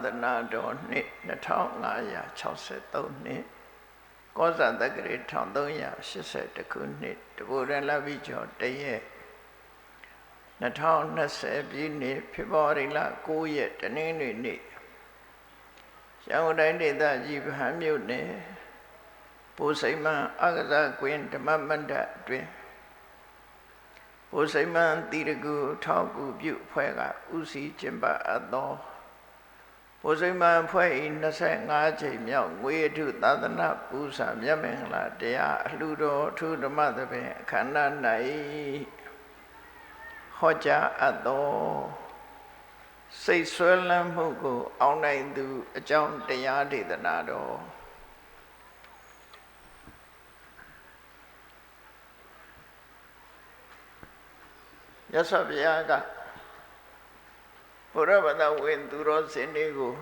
သနာတော်နှစ်2563နှစ်ကောဇာတက္ကရာ1381ခုနှစ်တဘူရလပိကျော်တရက်2020ပြည့်နှစ်ဖေဖော်ဝါရီလ9ရက်တနင်္ဂနွေနေ့ရန်ကုန်တိုင်းဒေသကြီးဗဟန်းမြို့နယ်ဘိုးစိမ္မာအကစားကွင်းဓမ္မမန္တအတွင်ဘိုးစိမ္မာတိရကုထောက်ကူပြုအဖွဲ့ကဦးစီးကျင်းပအပ်သောဘိုးစိမ္မာအဖွဲ့၏25ကြိမ်မြောက်ငွေအထုသာသနာပူဇာမြတ်မင်္ဂလာတရားအလှူတော်အထူးဓမ္မသဘင်အခမ်းအနား၌ဟောကြားအပ်သောစိတ်ဆွဲလန်းမှုကိုအောင်နိုင်သူအကြောင်းတရားဒေသနာတော်ရသော်ဘုရားကဘုရားဗဒဝင်သူတော်စင်တွေကို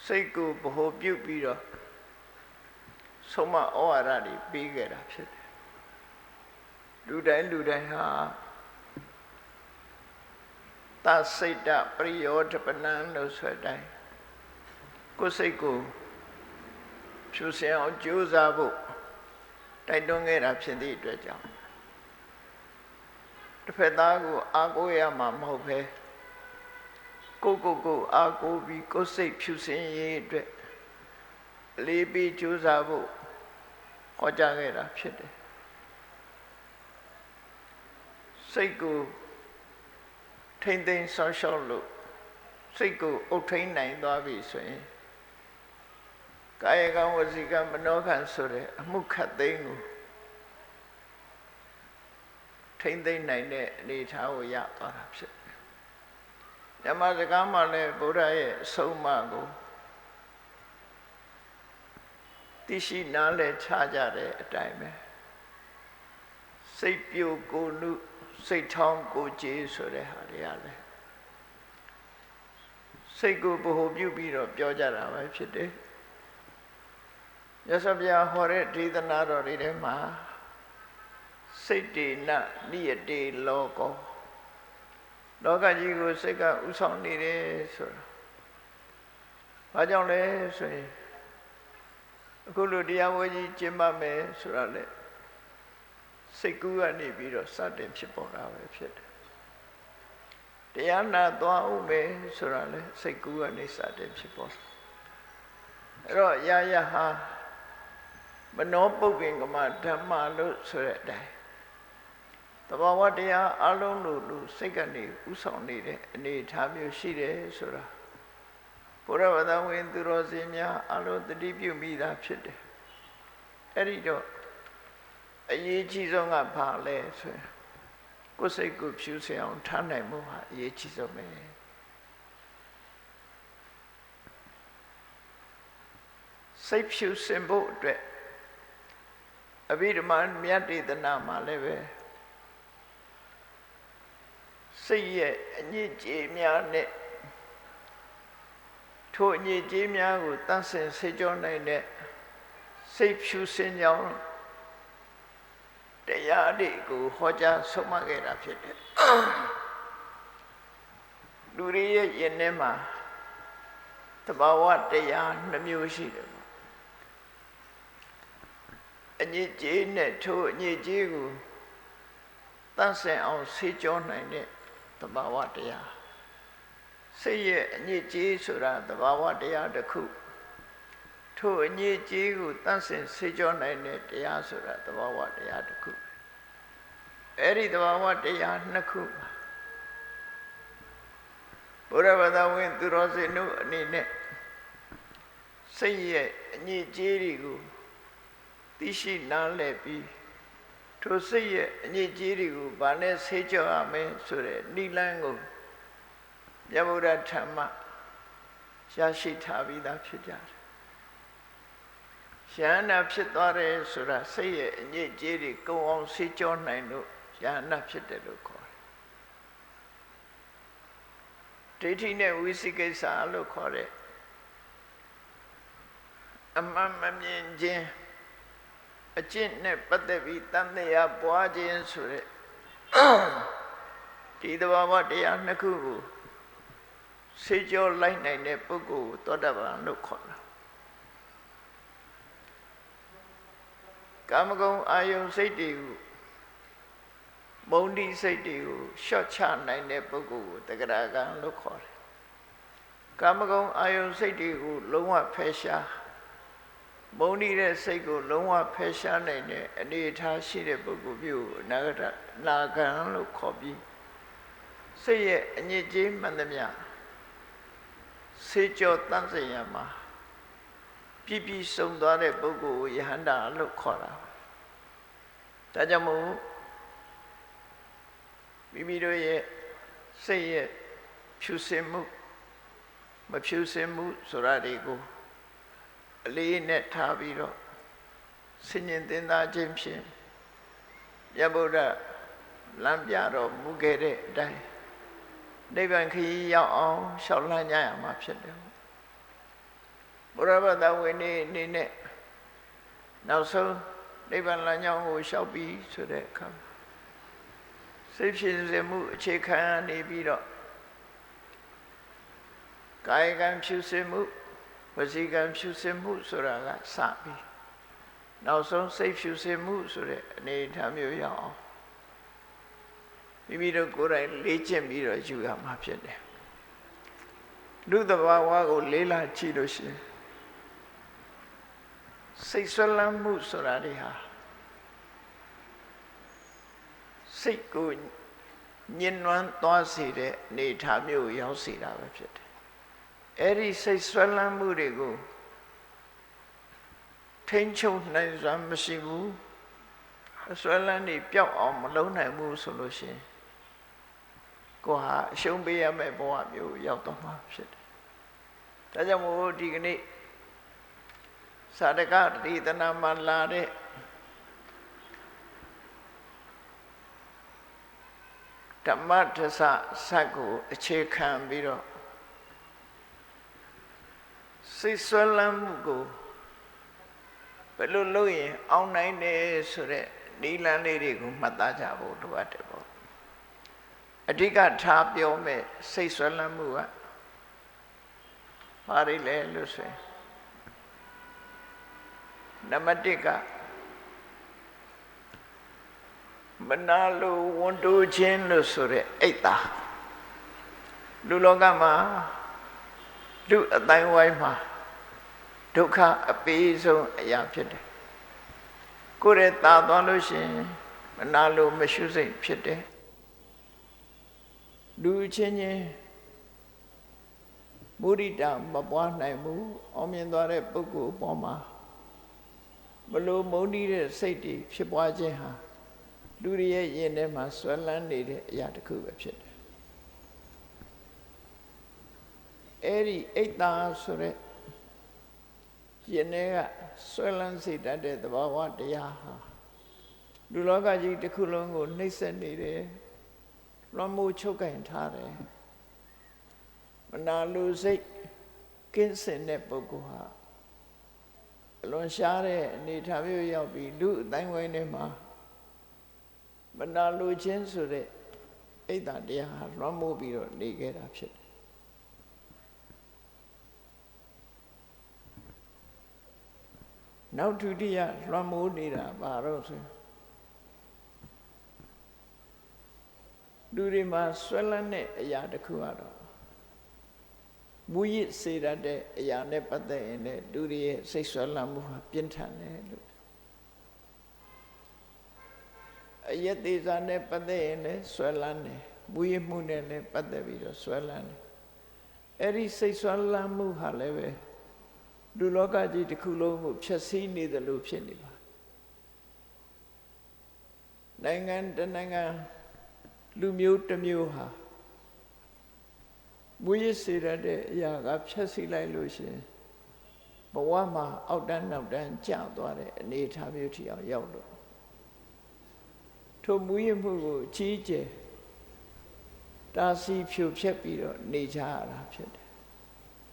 စိတ်ကိုဗဟိုပြုပြီးတော့ဆုံးမဩဝါဒတွေပေးခဲ့တာဖြစ်တယ်လူတိုင်းဟာသစိတ်တပရိယောဓပနံလို့ဆိုတိုင်းကိုယ်စိတ်ကိုဖြူစင်အောင်ကြိုးစားဖို့တိုက်တွန်းခဲ့တာဖြစ်သည့်အတွက်ကြောင့်တစ်ဖက်သားကိုအားကိုးရမှာမဟုတ်ပဲကိုအားကိုးပြီးကိုယ်စိတ်ဖြူစင်ရေးအတွက်အလေးပေးကြိုးစားဖို့ဟောကြားခဲ့တာဖြစ်တယ်စိတ်ကိုထိမ့်သိမ်းဆောင်းရှောက်လို့စိတ်ကိုအုပ်ထိန်းနိုင်သွားပြီဆိုရင်ကာယကံဝစီကံမနောကံဆိုတဲ့အမှုခတ်သိမ်းကိုထိမ့်သိမ်းနိုင်တဲ့အနေအထားကိုရသွားတာဖြစ်တယ်။ဓမ္မစကားမှာလည်းဗုဒ္ဓရဲ့အဆုံးအမကိုသိရှိနားလည်ချကြတဲ့အတိုင်းပဲစိတ်ပြိုကိုနုစိတ်ထောင်းကိုကြေးဆိုတဲ့ဟာတွေကလည်းစိတ်ကိုဗဟိုပြုပြီးတော့ပြောကြတာပဲဖြစ်တယ်။မြတ်စွာဘုရားဟောတဲ့ဒေသနာတော်တွေထဲမှာစိတ်တေနနိယတေလောကောလောကကြီးကိုစိတ်ကဥဆောင်နေတယ်ဆိုတာဘာကြောင့်လဲဆိုရင်အခုလိုတရားဝဲကြီးကျင့်ပါမယ်ဆိုတာလေစိတ်ကူးကနေပြီးတော့စတင်ဖြစ်ပေါ်တာပဲဖြစ်တယ်တရားနာသွားဦးမယ်ဆိုတာလေစိတ်ကူးကနေစတင်ဖြစ်ပေါ်အဲ့တော့ယာယဟာမနောပုပ္ပင်ကမဓမ္မလို့ဆိုတဲ့အတိုင်းသဘာဝတရားအလုံးလို့စိတ်ကနေဥဆောင်နေတဲ့အနေအထားမျိုးရှိတယ်ဆိုတာဘုရားဗဒဝင်သူတော်စင်များအလုံးတတိပြုမိတာဖြစ်တယ်အဲ့ဒီတော့အရေးကြီးဆုံးကဘာလဲဆိုရင်ကိုယ်စိတ်ကိုဖြူစင်အောင်ထားနိုင်မှုဟာအရေးကြီးဆုံးပဲစိတ်ဖြူစင်ဖို့အတွက်အဘိဓမ္မာမြတ်ဒေသနာမှာလည်းပဲစိတ်ရဲ့အညစ်အကြေးများနဲ့ထိုအညစ်အကြေးများကိုတန့်စင်ဆေးကြောနိုင်တဲ့စိတ်ဖြူစင်ကြောင်းတရားတွေကိုဟောကြားဆုံးမခဲ့တာဖြစ်တယ်လူတွေရဲ့ယဉ်ထဲမှာသဘာဝတရားနှမျိုးရှိတယ်အညစ်အကြေးနဲ့ထိုအညစ်အကြေးကိုတန့်စင်အောင်ဆေးကြောနိုင်တဲ့သဘာဝတရားစိတ်ရဲ့အညစ်အကြေးဆိုတာသဘာဝတရားတစ်ခုထိုအညစ်အကြေးကိုတန့်စင်ဆေးကြောနိုင်တဲ့တရားဆိုတာသဘာဝတရားတစ်ခုအဲ့ဒီသဘာဝတရားနှစ်ခုဘုရားဗဒဝင်သူတော်စင်တို့အနေနဲ့စိတ်ရဲ့အညစ်အကြေးတွေကိုသိရှိနားလည်ပြီးထိုစိတ်ရဲ့အညစ်အကြေးတွေကိုဗာနဲ့ဆေးကြောရမယ်ဆိုတဲ့နိလန်းကိုမြတ်ဗုဒ္ဓဓမ္မရရှိထားပြီးသားဖြစ်ကြတယ်။ယန္နာဖြစ်သွားတယ်ဆိုတာစိတ်ရဲ့အညစ်အကြေးတွေကုံအောင်ဆေးကြောနိုင်လို့ယန္နာဖြစ်တယ်လို့ခေါ်တယ်။ဒိဋ္ဌိနဲ့ဝိသိကိစ္စလို့ခေါ်တဲ့အမှန်မမြင်ခြင်းအကျင့်နဲ့ပတ်သက်ပြီးတန်တရားပွားခြင်းဆိုတဲ့ဒီသဘာဝတရားနှစ်ခုကို စေကြောလိုက်နိုင်တဲ့ပုဂ္ဂိုလ်ကိုသောတာပန်လို့ခေါ်တာကာမဂုဏ်အာယုန်စိတ်တွေကိုမုန်းတိစိတ်တွေကိုရှော့ချနိုင်တဲ့ပုဂ္ဂိုလ်ကိုတဂရကံလို့ခေါ်တယ်ကာမဂုဏ်အာယုန်စိတ်တွေကိုလုံးဝဖယ်ရှားမုန်းတိတဲ့စိတ်ကိုလုံးဝဖယ်ရှားနိုင်တဲ့အနေအထားရှိတဲ့ပုဂ္ဂိုလ်မျိုးကိုနာဂံလို့ခေါ်ပြီးစိတ်ရဲ့အညစ်အကြေးမှန်သမျှစေကြောတန့်စင်ရမှာပြည့်ပြည့်စုံသွားတဲ့ပုဂ္ဂိုလ်ကိုယဟန္တာလို့ခေါ်တာဒါကြောင့်မို့မိမိတို့ရဲ့စိတ်ရဲ့ဖြူစင်မှုမဖြူစင်မှုဆိုတာတွေကိုအလေးနဲ့ထားပြီးတော့ဆင်ញင်သင်သားခြင်းဖြင့်မြတ်ဗုဒ္ဓလမ်းပြတော်မူခဲ့တဲ့အတိုင်းနိဗ္ဗာန်ခရီးရောက်အောင်ရှောက်လှမ်းကြရမှာဖြစ်တယ်ဘုရားဘာသာဝင်နေနဲ့နောက်ဆုံးနိဗ္ဗာန်လမ်းကြောင်းကိုရှောက်ပြီးဆိုတဲ့အခါစိတ်ဖြစ်စေမှုအခြေခံနေပြီးတော့ကာယကံဖြူစင်မှုဝစီကံဖြူစင်မှုဆိုတာကစပြီးနောက်ဆုံးစိတ်ဖြူစင်မှုဆိုတဲ့အနေအထားမျိုးရောက်အောင်မိမိတို့ကိုယ်တိုင်လေ့ကျင့်ပြီးတော့ယူရမှာဖြစ်တယ်လူသဘာဝကိုလေးလာကြည့်လို့ရှိရင်စိတ်ဆွဲလန်းမှုဆိုတာတွေဟာစိတ်ကိုညှဉ်းနှွမ်းသွားစေတဲ့အနေအထားမျိုးရောက်စေတာပဲဖြစ်တယ်အဲ့ဒီစိတ်ဆွဲလန်းမှုတွေကိုထိန်းချုပ်နိုင်စွမ်းမရှိဘူးအဆွဲလန်းတွေပျောက်အောင်မလုပ်နိုင်ဘူးဆိုလို့ရှိရင်ကိုဟာအရှုံးပေးရမယ့်ဘဝမျိုးရောက်တော့မှာဖြစ်တယ်ဒါကြောင့်မို့ဒီကနေ့သာဓကတိတနာမှာလာတဲ့ဓမ္မထဆစက်ကိုအခြေခံပြီးတော့စိတ်ဆွဲလန်းမှုကိုဘယ်လိုလုပ်ရင်အောင်နိုင်တယ်ဆိုတဲ့နိလန်းလေးတွေကိုမှတ်သားကြဖို့လိုအပ်တယ်ပေါ့အဓိကထားပြောမဲ့စိတ်ဆွဲလန်းမှုကဘာတွေလဲလို့ဆိုရင်နံပါတ်1ကမနာလိုဝန်တိုးခြင်းလို့ဆိုတဲ့အိတ်တာလူလောကမှာလူအတိုင်းဝိုင်းမှာဒုက္ခအပေးဆုံးအရာဖြစ်တယ်ကိုယ်ရဲ့တာသွားလို့ရှိရင်မနာလိုမရှုစိတ်ဖြစ်တယ်လူချင်းချင်းမုဒိတာမပွားနိုင်ဘူးအောင်မြင်သွားတဲ့ပုဂ္ဂိုလ်အပေါ်မှာဘလို့မုန်းတီးတဲ့စိတ်တွေဖြစ်ပွားခြင်းဟာလူတွေရဲ့ယင်ထဲမှာဆွဲလန်းနေတဲ့အရာတစ်ခုပဲဖြစ်တယ်အဲ့ဒီအိတ်တာဆိုတဲ့ယင်ထဲကဆွဲလန်းစေတတ်တဲ့သဘာဝတရားဟာလူလောကကြီးတစ်ခုလုံးကိုနှိမ့်ဆက်နေတယ်လွှမ်းမိုးချုပ်ကင်ထားတယ်မနာလိုစိတ်ကင်းစင်တဲ့ပုဂ္ဂိုလ်ဟာအလွန်ရှားတဲ့အနေထားမျိုးရောက်ပြီးလူအတိုင်းဝိုင်းထဲမှာမနာလိုခြင်းဆိုတဲ့အိတ်တာတရားဟာလွှမ်းမိုးပြီးတော့နေခဲ့တာဖြစ်တယ်နောက်ဒုတိယလွှမ်းမိုးနေတာဘာလို့ဆိုလူတွေမှာဆွဲလန်းတဲ့အရာတစ်ခုကတော့မူရစ်စေတတ်တဲ့အရာနဲ့ပတ်သက်ရင်လည်းလူတွေရဲ့စိတ်ဆွဲလန်းမှုဟာပြင်းထန်တယ်လို့အယက်သေးစားနဲ့ပတ်သက်ရင်လည်းဆွဲလန်းတယ်မူရစ်မှုနဲ့လည်းပတ်သက်ပြီးတော့ဆွဲလန်းတယ်အဲ့ဒီစိတ်ဆွဲလန်းမှုဟာလည်းပဲလူလောကကြီးတစ်ခုလုံးကိုဖျက်ဆီးနေတယ်လို့ဖြစ်နေပါနိုင်ငံတနိုင်ငံလူမျိုးတစ်မျိုးဟာမူရစ်စေရတဲ့အရာကဖျက်ဆီးလိုက်လို့ရှိရင်ဘဝမှာအောက်တန်းနောက်တန်းကျသွားတဲ့အနေအထားမျိုးထိအောင်ရောက်လို့ထိုမူရစ်မှုကိုကြီးကျယ်တာစီဖြိုဖျက်ပြီးတော့နေကြရတာဖြစ်တယ်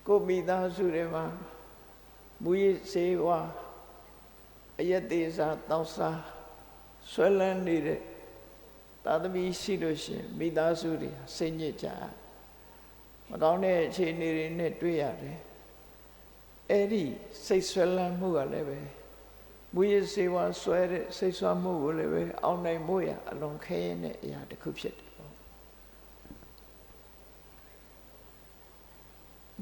ကိုမိသားစုတွေမှာမူရစ်စေဝါအယက်သေးစားတောက်စားဆွဲလန်းနေတဲ့သာသမီရှိလို့ရှိရင်မိသားစုတွေစိတ်ညစ်ကြ မကောင်းတဲ့အခြေအနေတွေနဲ့တွေ့ရတယ်အဲ့ဒီစိတ်ဆွဲလန်းမှုကလည်းပဲမူရစေဝါဆွဲတဲ့စိတ်ဆွမ်းမှုကိုလည်းပဲအောင်နိုင်မှုရအလွန်ခဲရင်တဲ့အရာတစ်ခုဖြစ်တယ်ပေါ့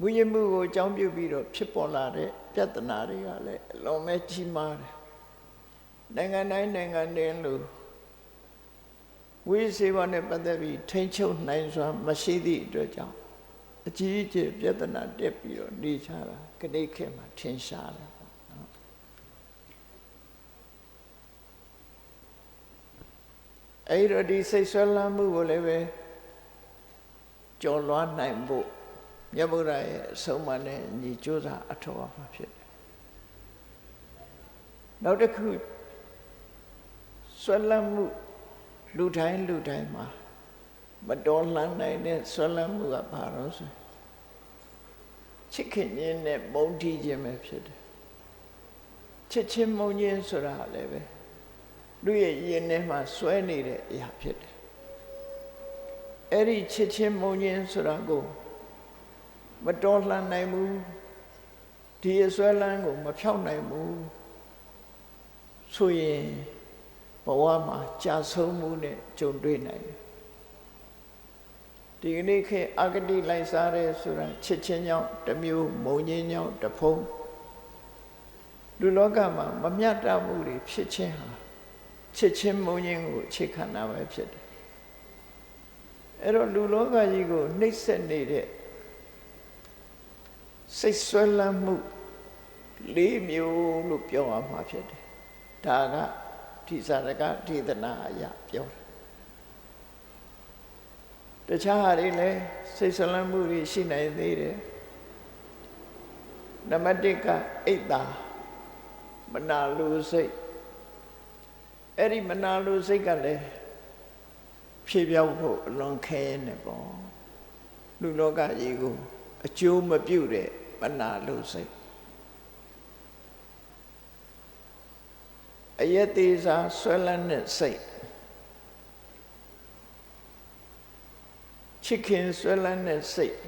မူရမှုကိုအကြောင်းပြုပြီးတော့ဖြစ်ပေါ်လာတဲ့ပြဿနာတွေကလည်းအလွန်ပဲကြီးမားတယ်နိုင်ငံတိုင်းနိုင်ငံတွေလို့ဝိစေဝနဲ့ပတ်သက်ပြီးထိန်းချုပ်နိုင်စွာမရှိသည့်အတွက်ကြောင့်အကြီးအကျယ်ပြဿနာတက်ပြီးတော့နေချတာကနေ့ခေတ်မှာထင်ရှားတယ်ပေါ့နော်အဲ့တော့ဒီစိတ်ဆွဲလန်းမှုကိုလည်းပဲကျော်လွှားနိုင်ဖို့မြတ်ဗုဒ္ဓရဲ့အဆုံးအမနဲ့ညီကြိုးစားအထောက်အပံ့ဖြစ်တယ်နောက်တစ်ခုဆွဲလန်းမှုလူတိုင်းမှာမတော်လှန်နိုင်တဲ့ဆွဲလန်းမှုကဘာလို့ဆိုချစ်ခင်ခြင်းနဲ့မုန်းတီးခြင်းပဲဖြစ်တယ်ချစ်ချင်းမုန်းခြင်းဆိုတာလည်းပဲလူရဲ့ရင်ထဲမှာဆွဲနေတဲ့အရာဖြစ်တယ်အဲ့ဒီချစ်ချင်းမုန်းခြင်းဆိုတာကိုမတော်လှန်နိုင်ဘူးဒီအဆွဲလန်းကိုမဖြောက်နိုင်ဘူးဆိုရင်ဘဝမှာကြာဆုံးမှုနဲ့ကြုံတွေ့နိုင်တယ်ဒီကနေ့ခေတ်အဂတိလိုက်စားရဲဆိုတာချစ်ချင်းကြောင့်တစ်မျိုးမုန်းခြင်းကြောင့်တစ်ဖုံးလူလောကမှာမမျှတမှုတွေဖြစ်ခြင်းဟာချစ်ချင်းမုန်းခြင်းကိုအခြေခံတာပဲဖြစ်တယ်အဲ့တော့လူလောကကြီးကိုနှိပ်စက်နေတဲ့စိတ်ဆွဲလန်းမှု၄မျိုးလို့ပြောရမှာဖြစ်တယ်ဒါကဒီစာရကဒေသနာအရပြောတယ်တခြားဟာတွေလည်းစိတ်ဆွဲလန်းမှုတွေရှိနိုင်သေးတယ်နံပါတ်၁ကအိတ်တာမနာလိုစိတ်အဲ့ဒီမနာလိုစိတ်ကလည်းဖြည့်ပြောက်ဖို့အလွန်ခဲနေပေါ့လူလောကကြီးကိုအကျိုးမပြုတဲ့မနာလိုစိတ်အယက်သေးစားဆွဲလန်းတဲ့စိတ်ချစ်ခင်ဆွဲလန်းတဲ့စိတ်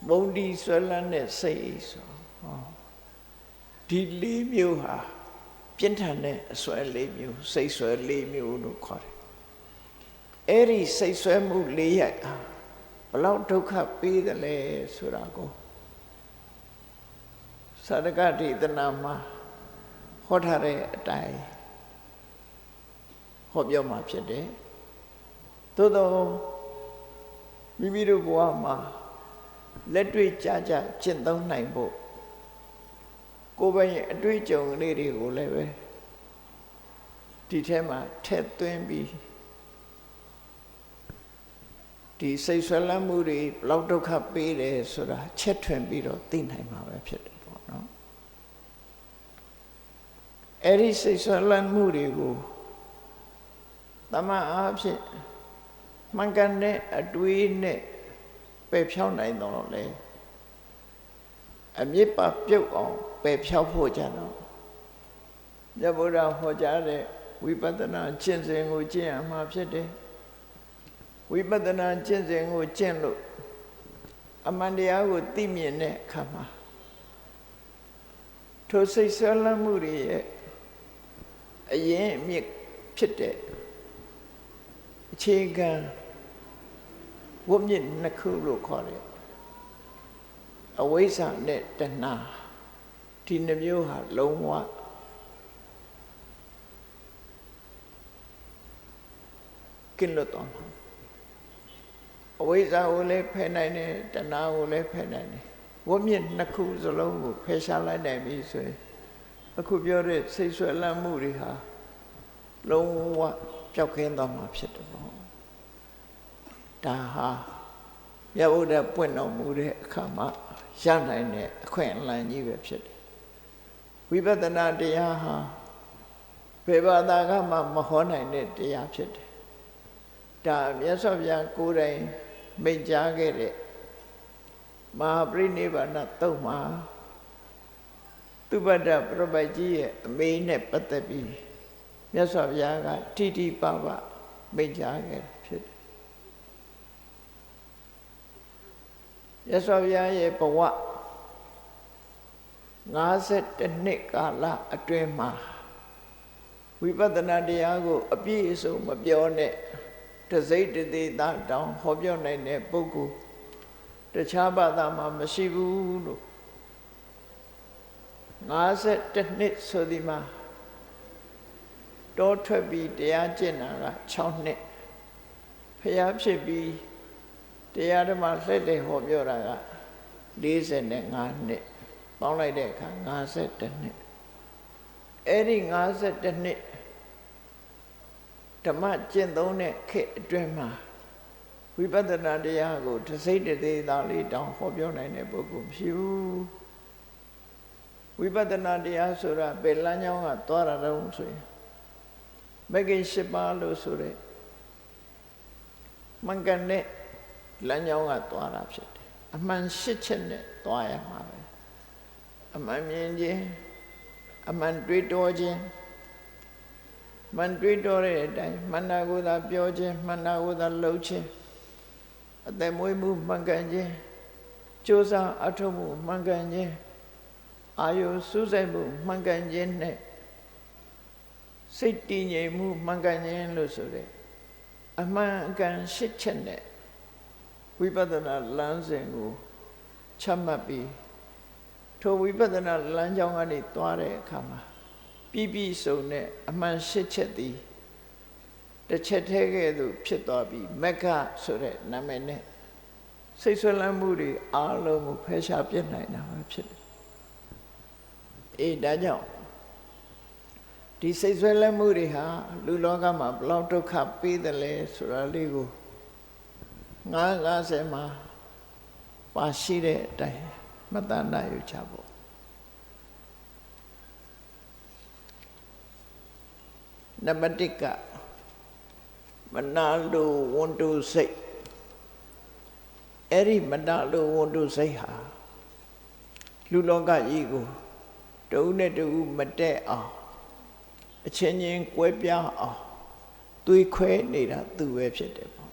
မုန်းတီးဆွဲလန်းတဲ့စိတ်ဆိုဒီ၄မျိုးဟာပြင်းထန်တဲ့အဆွဲ၄မျိုးစိတ်ဆွဲ၄မျိုးလို့ခေါ်တယ်အဲ့ဒီစိတ်ဆွဲမှု၄ရပ်ဟာဘလောက်ဒုက္ခပေးတယ်လဲဆိုတာကိုသာရကဒေသနာမှာဟောထားတဲ့အတိုင်းဟောပြောမှာဖြစ်တယ်သို့သောမိမိတို့ဘဝမှာလက်တွေ့ကြကြကျင့်သုံးနိုင်ဖို့ကိုယ်ပိုင်အတွေ့အကြုံလေးတွေကိုလည်းပဲဒီထဲမှာထည့်သွင်းပြီးဒီစိတ်ဆွဲလန်းမှုတွေဘလောက်ဒုက္ခပေးတယ်ဆိုတာချက်ထွင်ပြီးတော့သိနိုင်မှာပဲဖြစ်တယ်ပေါ့နော်အဲ့ဒီစိတ်ဆွဲလန်းမှုတွေကိုတမန်အားဖြင့်မှန်ကန်တဲ့အတွေးနဲ့ပယ်ဖြောင်းနိုင်တော့လေအမြစ်ပါပြုတ်အောင်ပယ်ဖြောက်ဖို့ကြတော့မြတ်ဗုဒ္ဓဟောကြားတဲ့ဝိပဿနာကျင့်စဉ်ကိုကျင့်ရမှာဖြစ်တယ်ဝိပဿနာကျင့်စဉ်ကိုကျင့်လို့အမှန်တရားကိုသိမြင်တဲ့အခါမှာထိုစိတ်ဆွဲလန်းမှုတွေရဲ့အရင်အမြစ်ဖြစ်တဲ့အခြေခံဝိမြင့်နှစ်ခုလို့ခေါ်တယ်အဝိဇ္ဇာနဲ့တဏှာဒီနှမျိုးဟာလုံးဝကင်းလွတ်သွားမှာအဝိဇ္ဇာကိုလည်းဖယ်နိုင်တယ်တဏှာကိုလည်းဖယ်နိုင်တယ်ဝိမြင့်နှစ်ခုစလုံးကိုဖယ်ရှားလိုက်နိုင်ပြီဆိုရင်အခုပြောတဲ့စိတ်ဆွဲလန်းမှုတွေဟာလုံးဝပျောက်ကင်းသွားမှာဖြစ်တယ်ပေါ့ဒါဟာမြတ်ဗုဒ္ဓပွင့်တော်မူတဲ့အခါမှာရနိုင်တဲ့အခွင့်အလမ်းကြီးပဲဖြစ်တယ်ဝိပဿနာတရားဟာဘယ်ဘာသာကမှမဟောနိုင်တဲ့တရားဖြစ်တယ်ဒါမြတ်စွာဘုရားကိုယ်တိုင်မိန့်ကြားခဲ့တဲ့မဟာပရိနိဗ္ဗာန်သုတ်မှာသုဘဒ္ဓပရပိုက်ကြီးရဲ့အမေနဲ့ပတ်သက်ပြီးမြတ်စွာဘုရားကတိတိပပမိန့်ကြားခဲ့ဖြစ်တယ် ရသော်ဘုရားရဲ့ဘဝ52နှစ်ကာလအတွင်းမှာဝိပဿနာတရားကိုအပြည့်အစုံမပြောနဲ့တစိတ်တသေးသာတောင်ဟောပြောနိုင်တဲ့ပုဂ္ဂိုလ်တခြားဘာသာမှာမရှိဘူးလို့52နှစ်ဆိုဒီမှာတောထွက်ပြီးတရားကျင့်တာက6နှစ်ဖျားဖြစ်ပြီးတရားဓမ္မလှည့်လည်ဟောပြောတာက45နှစ်ပေါင်းလိုက်တဲ့အခါ52နှစ်အဲ့ဒီ52နှစ်ဓမ္မကျင့်သုံးတဲ့ခေတ်အတွင်းမှာဝိပဿနာတရားကိုတစိတ်တသေးသားလေးတောင်ဟောပြောနိုင်တဲ့ပုဂ္ဂိုလ်ဖြစ်ဘူးဝိပဿနာတရားဆိုတာဘယ်လမ်းကြောင်းကသွားတာတုံးဆိုရင်မဂ္ဂင်၈ပါးလို့ဆိုတဲ့မှန်ကန်တဲ့လမ်းကြောင်းကသွားတာဖြစ်တယ်အမှန်၈ချက်နဲ့သွားရမှာပဲအမှန်မြင်ခြင်းအမှန်တွေးတောခြင်းမှန်တွေးတောတဲ့အတိုင်းမှန်တာကိုသာပြောခြင်းမှန်တာကိုသာလုပ်ခြင်းအသက်မွေးမှုမှန်ကန်ခြင်းကြိုးစားအထောက်မှုမှန်ကန်ခြင်းအာယုစူးစိုက်မှုမှန်ကန်ခြင်းနဲ့စိတ်တည်ငြိမ်မှုမှန်ကန်ခြင်းလို့ဆိုတဲ့အမှန်အကန်၈ချက်နဲ့ဝိပဿနာလမ်းစဉ်ကိုချမှတ်ပြီးထိုဝိပဿနာလမ်းကြောင်းကနေသွားတဲ့အခါမှာပြည့်စုံတဲ့အမှန်၈ချက်သည်တစ်ချက်တည်းကဲ့သို့ဖြစ်သွားပြီးမက္ခဆိုတဲ့နာမည်နဲ့စိတ်ဆွဲလန်းမှုတွေအားလုံးကိုဖယ်ရှားပြစ်နိုင်တာပဲဖြစ်တယ်။ဒါကြောင့်ဒီစိတ်ဆွဲလန်းမှုတွေဟာလူလောကမှာဘလောက်ဒုက္ခပေးတယ်လဲဆိုတာလေးကို50မှာပါရှိတဲ့အတိုင်းမတန်နိုင်ရချဖို့နံပါတ်1ကမနာလိုဝန်တုစိတ်အဲ့ဒီမနာလိုဝန်တုစိတ်ဟာလူလောကကြီးကိုတဦးနဲ့တဦးမတည့်အောင်အချင်းချင်းကွဲပြားအောင်သွေးခွဲနေတာသူပဲဖြစ်တယ်ပေါ့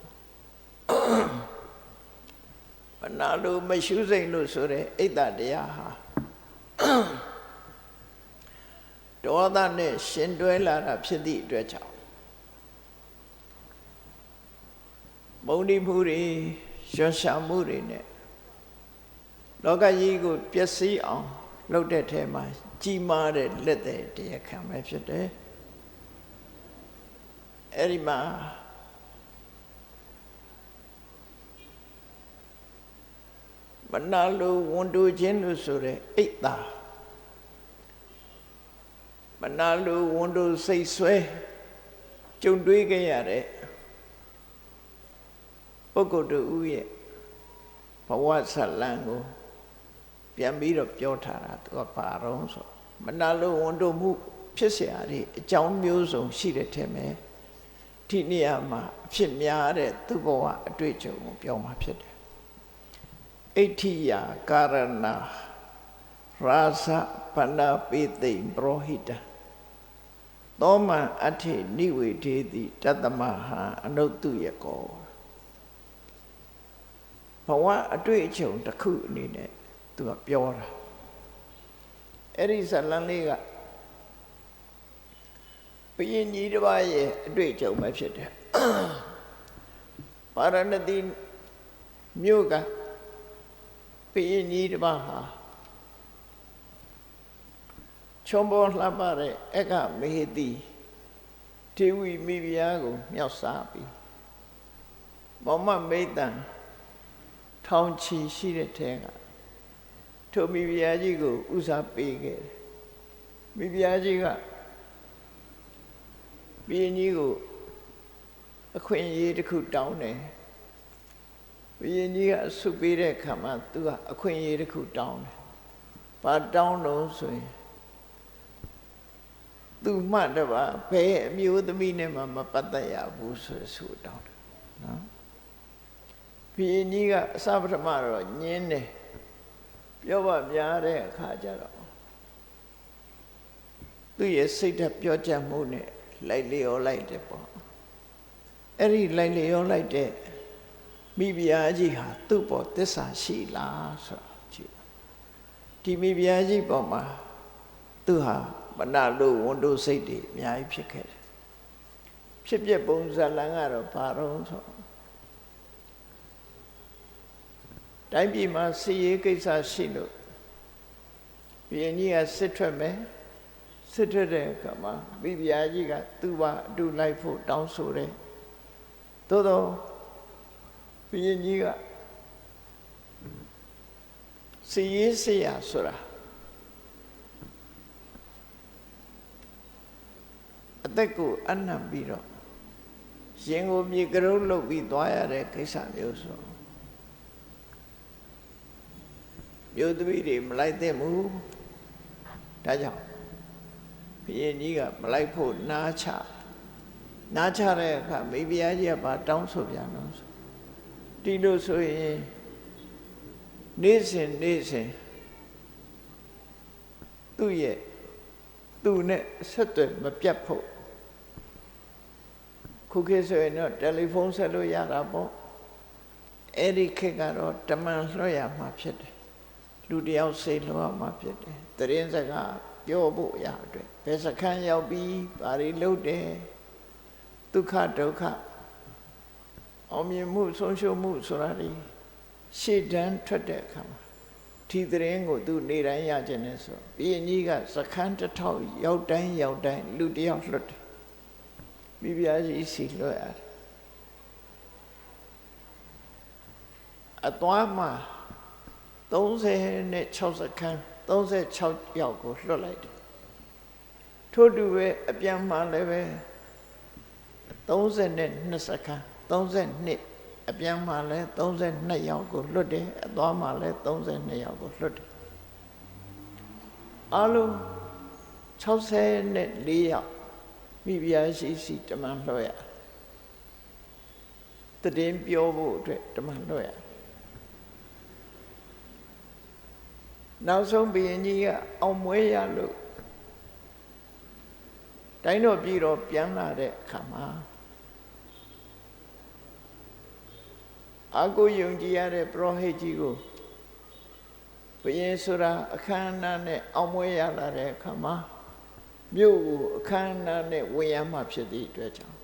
မနာလိုမရှုစိတ်လို့ဆိုတဲ့အိတ်တတရားဟာဒေါသနဲ့ရှင်တွဲလာတာဖြစ်သည့်အတွက်ကြောင့်မုန်းတိမှုတွေရွှန်ရှာမှုတွေနဲ့လောကကြီးကိုပျက်စီးအောင်လုပ်တဲ့ထဲမှာကြီးမားတဲ့လက်သည်တရားခံပဲဖြစ်တယ်အဲ့ဒီမှာမနာလိုဝန်တိုခြင်းလို့ဆိုတဲ့အိတ်တာမနာလိုဝန်တိုစိတ်ဆွဲကြုံတွေးခဲ့ရတဲ့ပုဂ္ဂိုလ်တို့ရဲ့ဘဝဇာတ်လမ်းကိုပြန်ပြီးတော့ပြောထားတာသူကဘာတော့ဆိုမနာလိုဝန်တိုမှုဖြစ်เสียရတဲ့အကြောင်းမျိုးစုံရှိတဲ့ထဲမှာဒီနေရာမှာအဖြစ်များတဲ့သူ့ဘဝအတွေ့အကြုံကိုပြောမှာဖြစ်တယ်အဋ္ဌိယကာရဏရာဇပဏပိသိံပရောဟိတသောမံအဋ္ဌိနိဝေဒေတိတတ္တမဟံအနုတ္တုယကောဘဝအတွေ့အကြုံတစ်ခုအနေနဲ့သူကပြောတာအဲ့ဒီဇာတ်လမ်းလေးကဘုရင်ကြီးတစ်ပါးရဲ့အတွေ့အကြုံပဲဖြစ်တယ်ပါရဏသီမြို့ကဘုရင်ကြီးတစ်ပါးဟာချုံပေါ်လှပတဲ့အက္ခမေဟတိဒေဝီမိဖုရားကိုမြောက်စားပြီးမောင်မမိတ်တန်ထောင်ချီရှိတဲ့ထဲကထိုမိဖုရားကြီးကိုဥစားပေးခဲ့တယ်မိဖုရားကြီးကဘုရင်ကြီးကိုအခွင့်အရေးတစ်ခုတောင်းတယ်ဘုရင်ကြီးကအဆုပေးတဲ့အခါမှာသူကအခွင့်အရေးတစ်ခုတောင်းတယ်ဘာတောင်းလို့ဆိုရင်သူမှတပါဘယ်အမျိုးသမီးနဲ့မှမပတ်သက်ရဘူးဆိုဆိုတောင်းတယ်နော်ဘုရင်ကြီးကအစပထမတော့ညင်းတယ်ပြောပါများတဲ့အခါကျတော့သူ့ရဲ့စိတ်ဓာတ်ပြောကြမှုနဲ့လိုက်လျောလိုက်တယ်ပေါ့အဲ့ဒီလိုက်လျောလိုက်တဲ့ မိဖုရားကြီးဟာသူ့ပေါ်သစ္စာရှိလားဆိုတာကြည့်ဒီမိဖုရားကြီးပေါ်မှာသူဟာမနာလို့ဝန်တို့စိတ်တွေအများကြီးဖြစ်ခဲ့တယ်ဖြစ်ပြပုံဇာလံကတော့ဘာတော့ဆိုတိုင်းပြည်မှာစီရေးကိစ္စရှိလို့ဘုရင်ကြီးကစစ်ထွက်မယ်စစ်ထွက်တဲ့အခါမှာမိဖုရားကြီးကသူ့ဘာအတူလိုက်ဖို့တောင်းဆိုတယ်သို့တော့ဘုရင်ကြီးကစီရေးစရာဆိုတာအသက်ကိုအနံ့ပြီးတော့ရင်ကိုမြေကရုံးလုပ်ပြီးသွားရတဲ့ကိစ္စမျိုးဆိုမျိုးသမီးတွေမလိုက်သင့်ဘူးဒါကြောင့်ဘုရင်ကြီးကမလိုက်ဖို့နားချတဲ့အခါမိဖုရားကြီးကတောင်းဆိုပြန်တော့ဒီလိုဆိုရင်နေ့စဉ်သူ့နဲ့ဆက်သွယ်မပြတ်ဖို့ခုခေတ်ဆိုရင်တော့တယ်လီဖုန်းဆက်လို့ရတာပေါ့အဲ့ဒီခေတ်ကတော့တမန်လွှတ်ရမှာဖြစ်တယ်လူတယောက်စိတ်လွှတ်မှာဖြစ်တယ်သတင်းစကားပြောဖို့ရအတွက်ဘယ်စခန်းရောက်ပြီးဘာတွေလုပ်တယ်ဒုက္ခဒုက္ခအောင်မြင်မှုဆုံးရှုံးမှုဆိုတာဒီရှေ့တန်းထွက်တဲ့အခါမှာဒီသတင်းကိုသူနေတိုင်းရခြင်းနဲ့ဆိုဘုရင်ကြီးကစခန်းတစ်ထောက်ရောက်တိုင်းလူတယောက်လွတ်တယ်မိဖုရားကြီးစီလွတ်ရတယ်အသွားမှာ36စခန်း36ယောက်ကိုလွတ်လိုက်တယ်ထို့တူပဲအပြန်မှာလည်းပဲ32စခန်း32အပြန်မှာလည်း32ယောက်ကိုလွတ်တယ်အသွားမှာလည်း32ယောက်ကိုလွတ်တယ်အလုံး64ယောက်မိဖုရားရှိစီတမန်လွှတ်ရတည်င်းပြောဖို့အတွက်တမန်လွှတ်ရနောက်ဆုံးဘုရင်ကြီးကအောင်မွေးရလို့တိုင်းတော်ပြည်တော်ပြန်လာတဲ့အခါမှာအာကိုယုံကြည်ရတဲ့ပရောဟိတ်ကြီးကိုဘုရင်ဆိုတာအခမ်းအနားနဲ့အောင်မွေးရလာတဲ့အခါမှာမြို့ကိုအခမ်းအနားနဲ့ဝင်ရမှဖြစ်သည့်အတွက်ကြောင့်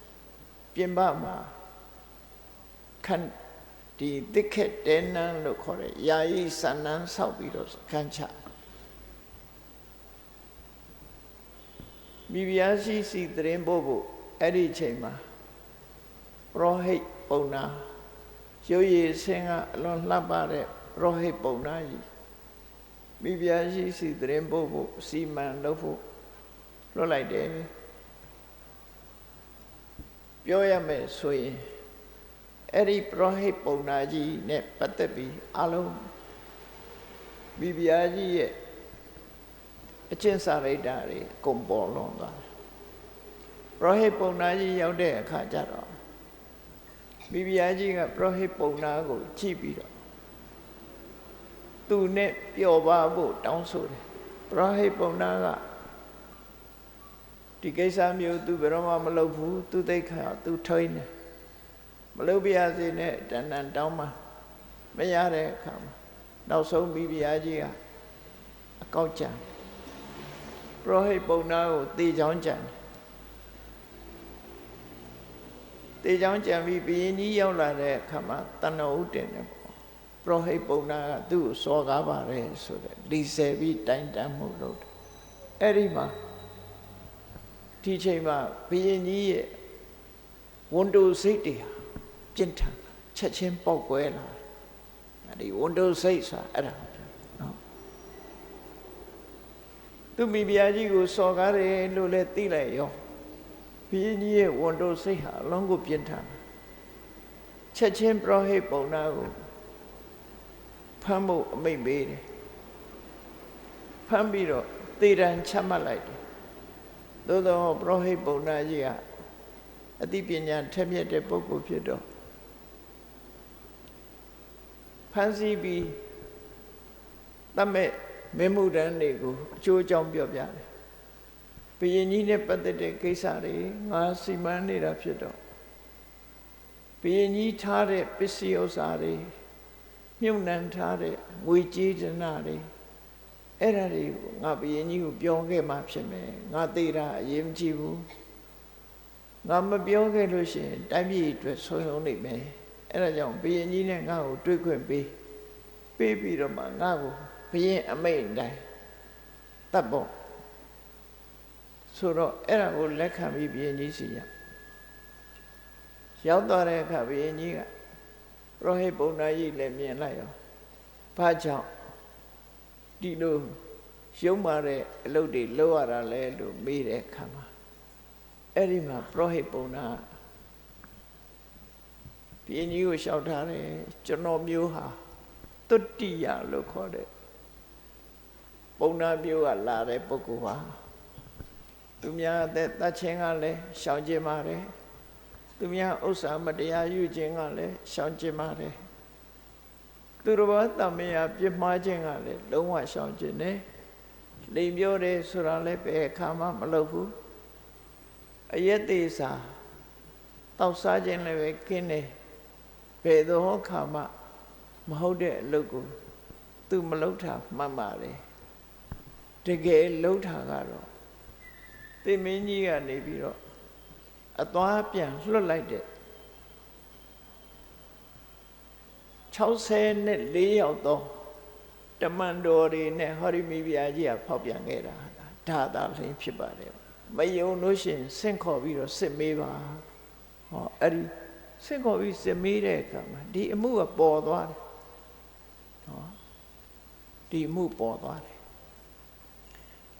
ပြင်ပမှာဒီတိခက်တဲနန်းလို့ခေါ်တဲ့ယာယီဆန္နန်းဆောက်ပြီးတော့ခန်းချမိဖုရားရှိစီသတင်းပို့ဖို့အဲ့ဒီချိန်မှာပရောဟိတ်ပုံနာရုပ်ရည်ဆင်းကအလွန်လှပတဲ့ပရောဟိတ်ပုံနာကြီးမိဖုရားရှိစီသတင်းပို့ဖို့စီမံလုပ်ဖို့လွှတ်လိုက်တယ်ပြောရမယ်ဆိုရင်အဲ့ဒီပရောဟိတ်ပုံနာကြီးနဲ့ပတ်သက်ပြီးအလုံးမိဖုရားကြီးရဲ့အကျင့်စာရိတ္တတွေကုံပေါ်လွန်သွားတယ်ပရောဟိတ်ပုံနာကြီးရောက်တဲ့အခါကျတော့မိဖုရားကြီးကပရောဟိတ်ပုံနာကိုကြည့်ပြီးတော့သူနဲ့ပျော်ပါဖို့တောင်းဆိုတယ်ပရောဟိတ်ပုံနာကဒီကိစ္စမျိုးသူဘယ်တော့မှမလုပ်ဘူးသူသိခါသူထိန်းတယ်မလုပ်ပြရစေနဲ့တဏ္ဍန်တောင်းမှမရတဲ့အခါမှာနောက်ဆုံးမိဖုရားကြီးကအကောက်ကြံပရောဟိတ်ပုံနာကိုတေချောင်းကြံတေချောင်းကြံပြီးဘုရင်ကြီးရောက်လာတဲ့အခါမှာတဏ္ဍဥတင်တယ်ပေါ့ပရောဟိတ်ပုံနာကသူ့ကိုစော်ကားပါတယ်ဆိုတဲ့လီဆယ်ပြီးတိုင်တန်းမှုလုပ်တယ်အဲ့ဒီမှာဒီချိန်မှာဘုရင်ကြီးရဲ့ဝန်တိုစိတ်တွေပြင်းထန်ချက်ချင်းပေါက်ကွဲလာဒီဝန်တိုစိတ်ဆိုတာအဲ့ဒါနော်သူမိဖုရားကြီးကိုစော်ကားတယ်လို့လည်းသိလိုက်ရောဘုရင်ကြီးရဲ့ဝန်တိုစိတ်ဟာအလုံးကိုပြင်းထန်ချက်ချင်းပရောဟိတ်ပုံနာကိုဖမ်းဖို့အမိန့်ပေးတယ်ဖမ်းပြီးတော့သေဒဏ်ချမှတ်လိုက်တယ်သို့သောပရောဟိတ်ပုံနာကြီးကအသိပညာထက်မြက်တဲ့ပုဂ္ဂိုလ်ဖြစ်တော့ဖန်ဆီးပြီးတတ်မဲ့မေမှုတန်းတွေကိုအကျိုးအကြောင်းပြောပြတယ်ဘုရင်ကြီးနဲ့ပတ်သက်တဲ့ကိစ္စတွေငါစီမံနေတာဖြစ်တော့ ဘုရင်ကြီးထားတဲ့ပစ္စည်းဥစ္စာတွေမြုပ်နှံထားတဲ့ငွေကြေးဒနာတွေအဲ့ဒါတွေကိုငါဘုရင်ကြီးကိုပြောခဲ့မှဖြစ်မယ်ငါသိတာအရေးမကြီးဘူးငါမပြောခဲ့လို့ရှိရင်တိုင်းပြည်အတွက်ဆုံးရှုံးနေမယ်အဲ့ဒါကြောင့်ဘုရင်ကြီးနဲ့ငါ့ကိုတွေ့ခွင့်ပေးပြီးတော့မှငါ့ကိုဘုရင်အမိန့်တိုင်းတတ်ဖို့ဆိုတော့အဲ့ဒါကိုလက်ခံပြီးဘုရင်ကြီးစီရောက်သွားတဲ့အခါဘုရင်ကြီးကပရောဟိတ်ပုံနာကြီးလည်းမြင်လိုက်ရောဘာကြောင့်ဒီလိုရုံးမာတဲ့အလုပ်တွေလုပ်ရတာလဲလို့မေးတဲ့အခါမှာအဲ့ဒီမှာပရောဟိတ်ပုံနာဘုရင်ကြီးကိုလျှောက်ထားတယ်ကျွန်တော်မျိုးဟာတုတ္တိယလို့ခေါ်တဲ့ပုံနာမျိုးကလာတဲ့ပုဂ္ဂိုလ်ပါသူများအသက်တတ်ခြင်းကလည်းရှောင်ကျင်ပါတယ်သူများဥစ္စာမတရားယူခြင်းကလည်းရှောင်ကျင်ပါတယ်သူတော်ဘာတမယာပြစ်မှားခြင်းကလည်းလုံးဝရှောင်ကျင်တယ်လိမ်ပြောတယ်ဆိုတာလည်းဘယ်အခါမှမလုပ်ဘူးအယက်သေးစာတောက်စားခြင်းလည်းပဲကင်းတယ်ဘယ်သောခါမှမဟုတ်တဲ့အလုပ်ကိုသူမလုပ်တာမှန်ပါတယ်တကယ်လုပ်တာကတော့သင်မင်းကြီးကနေပြီးတော့အသွားပြန်လွတ်လိုက်တဲ့64ယောက်သောတမန်တော်တွေနဲ့ဟောရိမိဘုရားကြီးကဖောက်ပြန်ခဲ့တာဒါသာလင်းဖြစ်ပါတယ်မယုံလို့ရှိရင်ဆင့်ခေါ်ပြီးတော့စစ်မေးပါဟောအဲ့ဒီဆင့်ခေါ်ပြီးစစ်မေးတဲ့အခါမှာဒီအမှုကပေါ်သွားတယ်ဟောဒီအမှုပေါ်သွားတယ်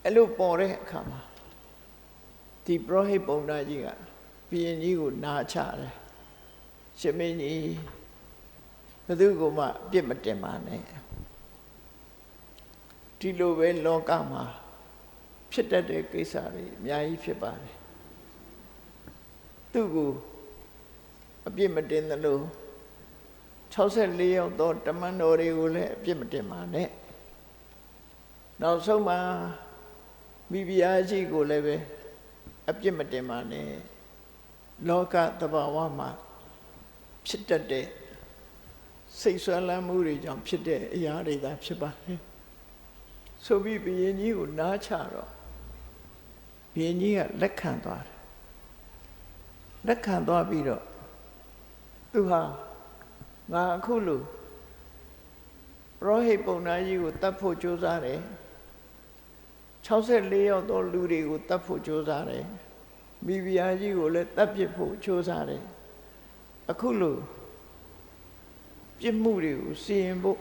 အဲ့လိုပေါ်တဲ့အခါမှာဒီပရောဟိတ်ပုံနာကြီးကဘုရင်ကြီးကိုနာချတယ်ရှင်မင်းကြီးဘယ်သူကမှအပြစ်မတင်ပါနဲ့ဒီလိုပဲလောကမှာဖြစ်တတ်တဲ့ကိစ္စတွေအများကြီးဖြစ်ပါတယ်သူ့ကိုအပြစ်မတင်သလို64ယောက်သောတမန်တော်တွေကိုလည်းအပြစ်မတင်ပါနဲ့နောက်ဆုံးမှာမိဖုရားကြီးကိုလည်းပဲအပြစ်မတင်ပါနဲ့လောကသဘာဝမှာဖြစ်တတ်တဲ့စိတ်ဆွမ်းလန်းမှုတွေကြောင့်ဖြစ်တဲ့အရာတွေသာဖြစ်ပါတယ်ဆိုပြီးဘုရင်ကြီးကိုနားချတော့ဘုရင်ကြီးကလက်ခံသွားတယ်လက်ခံသွားပြီးတော့သူဟာငါအခုလိုပရောဟိတ်ပုံနာကြီးကိုတတ်ဖို့ကြိုးစားတယ်64ယောက်သောလူတွေကိုတတ်ဖို့ကြိုးစားတယ်မိဖုရားကြီးကိုလည်းတတ်ပြစ်ဖို့ကြိုးစားတယ်အခုလိုပြစ်မှုတွေကိုစီရင်ဖို့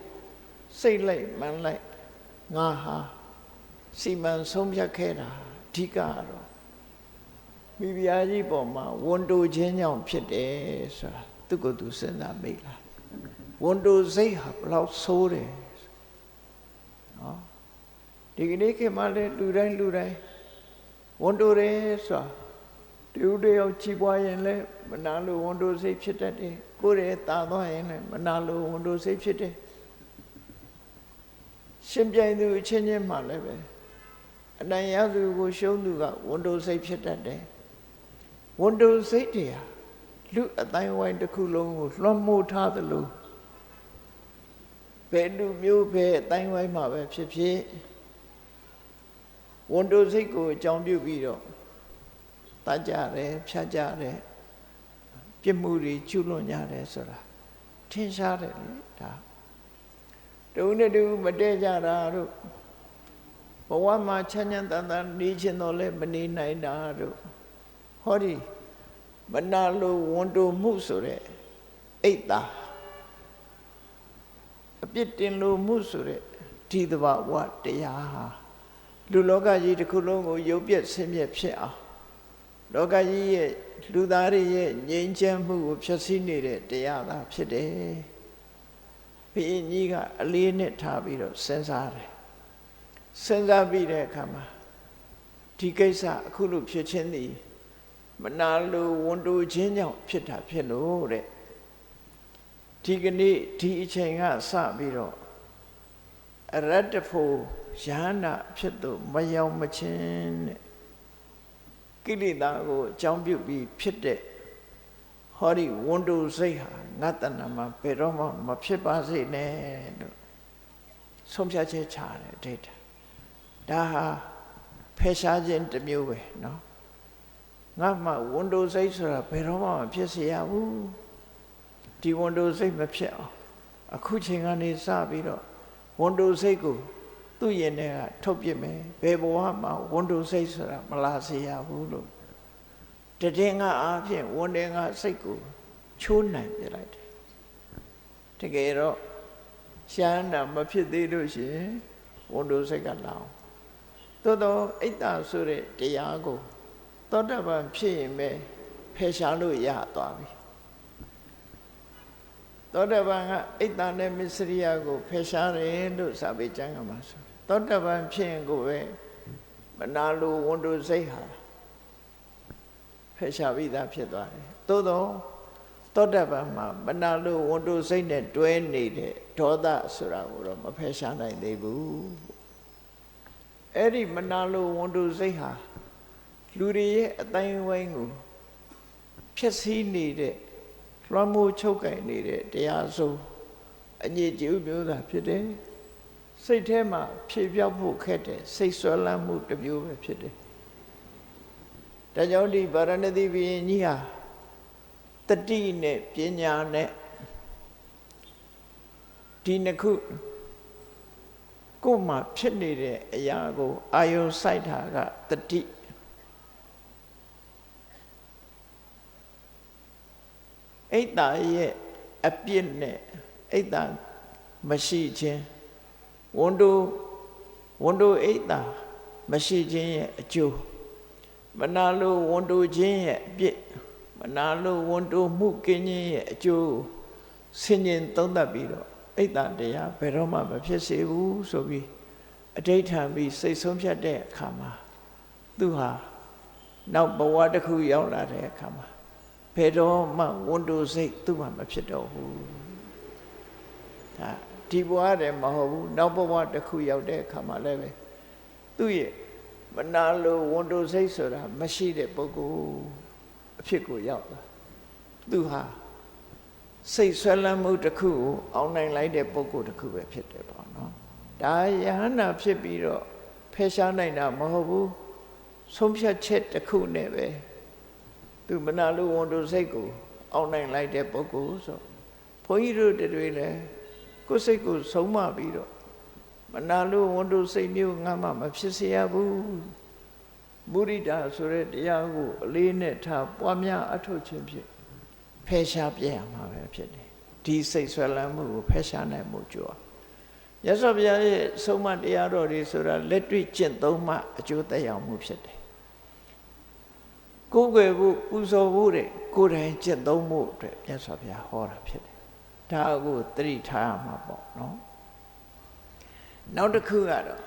စိတ်လိုက်မှန်လိုက်ငါဟာစီမံဆုံးဖြတ်ခဲ့တာအဓိကကတော့မိဖုရားကြီးပေါ်မှာဝန်တိုခြင်းကြောင့်ဖြစ်တယ်ဆိုတာသူကသူစဉ်းစားမိလားဝန်တိုစိတ်ဟာဘလောက်ဆိုးတယ်နော်ဒီကနေ့ခေတ်မှာလည်းလူတိုင်းဝန်တိုတယ်ဆိုတာတူတယောက်ချီးပွားရင်လည်းမနာလို့ဝန်တိုစိတ်ဖြစ်တတ်တယ်ကိုယ်ရဲ့တာသွားရင်လည်းမနာလို့ဝန်တိုစိတ်ဖြစ်တယ်ရှင်ပြိုင်သူအချင်းချင်းမှလည်းပဲအနိုင်ရသူကိုရှုံးသူကဝန်တိုစိတ်ဖြစ်တတ်တယ်ဝန်တိုစိတ်တွေဟာလူအတိုင်းဝိုင်းတစ်ခုလုံးကိုလွှမ်းမိုးထားသလိုဘယ်လူမျိုးပဲအတိုင်းဝိုင်းမှာပဲဖြစ်ဖြစ်ဝန်တိုစိတ်ကိုအကြောင်းပြုပြီးတော့တတ်ကြတယ်ဖြတ်ကြတယ်ပြစ်မှုတွေကျူးလွန်ကြတယ်ဆိုတာထင်ရှားတယ်လေဒါတူနဲ့တူမတည့်ကြတာတို့ဘဝမှာချမ်းချမ်းသာသာနေချင်တော့လဲမနေနိုင်တာတို့ဟောဒီမနာလိုဝန်တိုမှုဆိုတဲ့အိတ်တာအပြစ်တင်လိုမှုဆိုတဲ့ဒီသဘာဝတရားဟာလူလောကကြီးတစ်ခုလုံးကိုရုပ်ပြက်ဆင်းရဲဖြစ်အောင်လောကကြီးရဲ့လူသားတွေရဲ့ငြိမ်းချမ်းမှုကိုဖျက်ဆီးနေတဲ့တရားသာဖြစ်တယ်ဘုရင်ကြီးကအလေးနဲ့ထားပြီးတော့စဉ်းစားတယ်စဉ်းစားပြီးတဲ့အခါမှာဒီကိစ္စအခုလိုဖြစ်ခြင်းသည်မနာလိုဝန်တိုခြင်းကြောင့်ဖြစ်တာဖြစ်လို့တဲ့ဒီကနေ့ဒီအချိန်ကစပြီးတော့အရတ္တဖို့ယန္နာဖြစ်သူမရောက်မချင်းတဲ့ကိလေသာကိုအကြောင်းပြုပြီးဖြစ်တဲ့ဟ ဟောဒီဝန်တုစိတ်ဟာငါတဏ္ဍာမှာဘယ်တော့မှမဖြစ်ပါစေနဲ့လို့ဆုံးဖြတ်ချက်ချတယ်ဒိဋ္ဌာဒါဟာဖယ်ရှားခြင်းတစ်မျိုးပဲနော်ငါမှဝန်တုစိတ်ဆိုတာဘယ်တော့မှမဖြစ်စေရဘူးဒီဝန်တုစိတ်မဖြစ်အောင်အခုချိန်ကနေစပြီးတော့ဝန်တုစိတ်ကိုသူ့ရင်ထဲကထုတ်ပြစ်မယ်ဘယ်ဘဝမှာဝန်တုစိတ်ဆိုတာမလာစေရဘူးလို့တည်ငါအားဖြင့်ဝန်တယ်ငါစိတ်ကိုချိုးနိုင်ပြလိုက်တယ်တကယ်တော့ရှမ်းတာမဖြစ်သေးလို့ရှိရင်ဝန်တုစိတ်ကလောင်သို့တော့အိတ်တာဆိုတဲ့တရားကိုသောတပန်ဖြစ်ရင်ပဲဖယ်ရှားလို့ရသွားပြီသောတပန်ကအိတ်တာနဲ့မစ္စရိယကိုဖယ်ရှားတယ်လို့စာပေကျမ်းကမှာဆိုသောတပန်ဖြစ်ရင်ကိုပဲမနာလိုဝန်တုစိတ်ဟာဖယ်ရှားပြီးသားဖြစ်သွားတယ်သို့တော့သောတပန်မှာမနာလိုဝန်တုစိတ်နဲ့တွဲနေတဲ့ဒေါသဆိုတာကိုတော့မဖယ်ရှားနိုင်သေးဘူးအဲ့ဒီမနာလိုဝန်တုစိတ်ဟာလူတွေရဲ့အတိုင်းဝိုင်းကိုဖြည့်ဆည်းနေတဲ့လွှမ်းမိုးချုပ်ကင်နေတဲ့တရားစိုးအညစ်အကြေးမျိုးသာဖြစ်တယ်စိတ်ထဲမှာဖြေပြောက်ဖို့ခက်တယ်စိတ်ဆွဲလန်းမှုတစ်မျိုးပဲဖြစ်တယ်ဒါကြောင့်ဒီဗာရဏသီဘုရင်ကြီးဟာတတိနဲ့ပညာနဲ့ဒီနှစ်ခုကိုယ်မှာဖြစ်နေတဲ့အရာကိုအာယုံစိုက်တာကတတိအိတ်တာရဲ့အပြစ်နဲ့အိတ်တာမရှိခြင်းဝန်တုအိတ်တာမရှိခြင်းရဲ့အကျိုးမနာလိုဝန်တုခြင်းရဲ့အပြစ်မနာလိုဝန်တုမှုကင်းခြင်းရဲ့အကျိုးဆင်ញင်သုံးသပ်ပြီးတော့အိတ်တာတရားဘယ်တော့မှမဖြစ်စေဘူးဆိုပြီးအဋိဋ္ဌံပြီးစိတ်ဆုံးဖြတ်တဲ့အခါမှာသူဟာနောက်ဘဝတစ်ခုရောက်လာတဲ့အခါမှာဘယ်တော့မှဝန်တုစိတ်သူ့မှာမဖြစ်တော့ဘူးဒါဒီဘဝတည်းမဟုတ်ဘူးနောက်ဘဝတစ်ခုရောက်တဲ့အခါမှာလည်းပဲသူ့ရဲ့မနာလိုဝန်တုစိတ်ဆိုတာမရှိတဲ့ပုဂ္ဂိုလ်အဖြစ်ကိုရောက်လာသူဟာစိတ်ဆွဲလန်းမှုတစ်ခုကိုအောင်နိုင်လိုက်တဲ့ပုဂ္ဂိုလ်တစ်ခုပဲဖြစ်တယ်ပေါ့နော်ဒါယဟန္တာဖြစ်ပြီးတော့ဖယ်ရှားနိုင်တာမဟုတ်ဘူးဆုံးဖြတ်ချက်တစ်ခုနဲ့ပဲသူမနာလိုဝန်တုစိတ်ကိုအောင်နိုင်လိုက်တဲ့ပုဂ္ဂိုလ်ဆိုဘုန်းကြီးတို့တွေလည်းကိုယ်စိတ်ကိုဆုံးမပြီးတော့မနာလိုဝန်တုစိတ်မျိုးငါမှမဖြစ်စေရဘူးမုရိဒာဆိုတဲ့တရားကိုအလေးနဲ့ထားပွားများအထုတ်ခြင်းဖြင့်ဖယ်ရှားပြရမှာပဲဖြစ်တယ်ဒီစိတ်ဆွဲလန်းမှုကိုဖယ်ရှားနိုင်မှုကြိုးရသော်ဘုရားရဲ့ဆုံးမတရားတော်တွေဆိုတာလက်တွေ့ကျင့်သုံးမှအကျိုးသက်ရောက်မှုဖြစ်တယ်ကိုယ်ွယ်ဖို့ပူဇော်ဖို့တဲ့ကိုယ်တိုင်ကျင့်သုံးမှုအတွက်မြတ်စွာဘုရားဟောတာဖြစ်တယ်ဒါကိုသတိထားရမှာပေါ့နော်နောက်တစ်ခုကတော့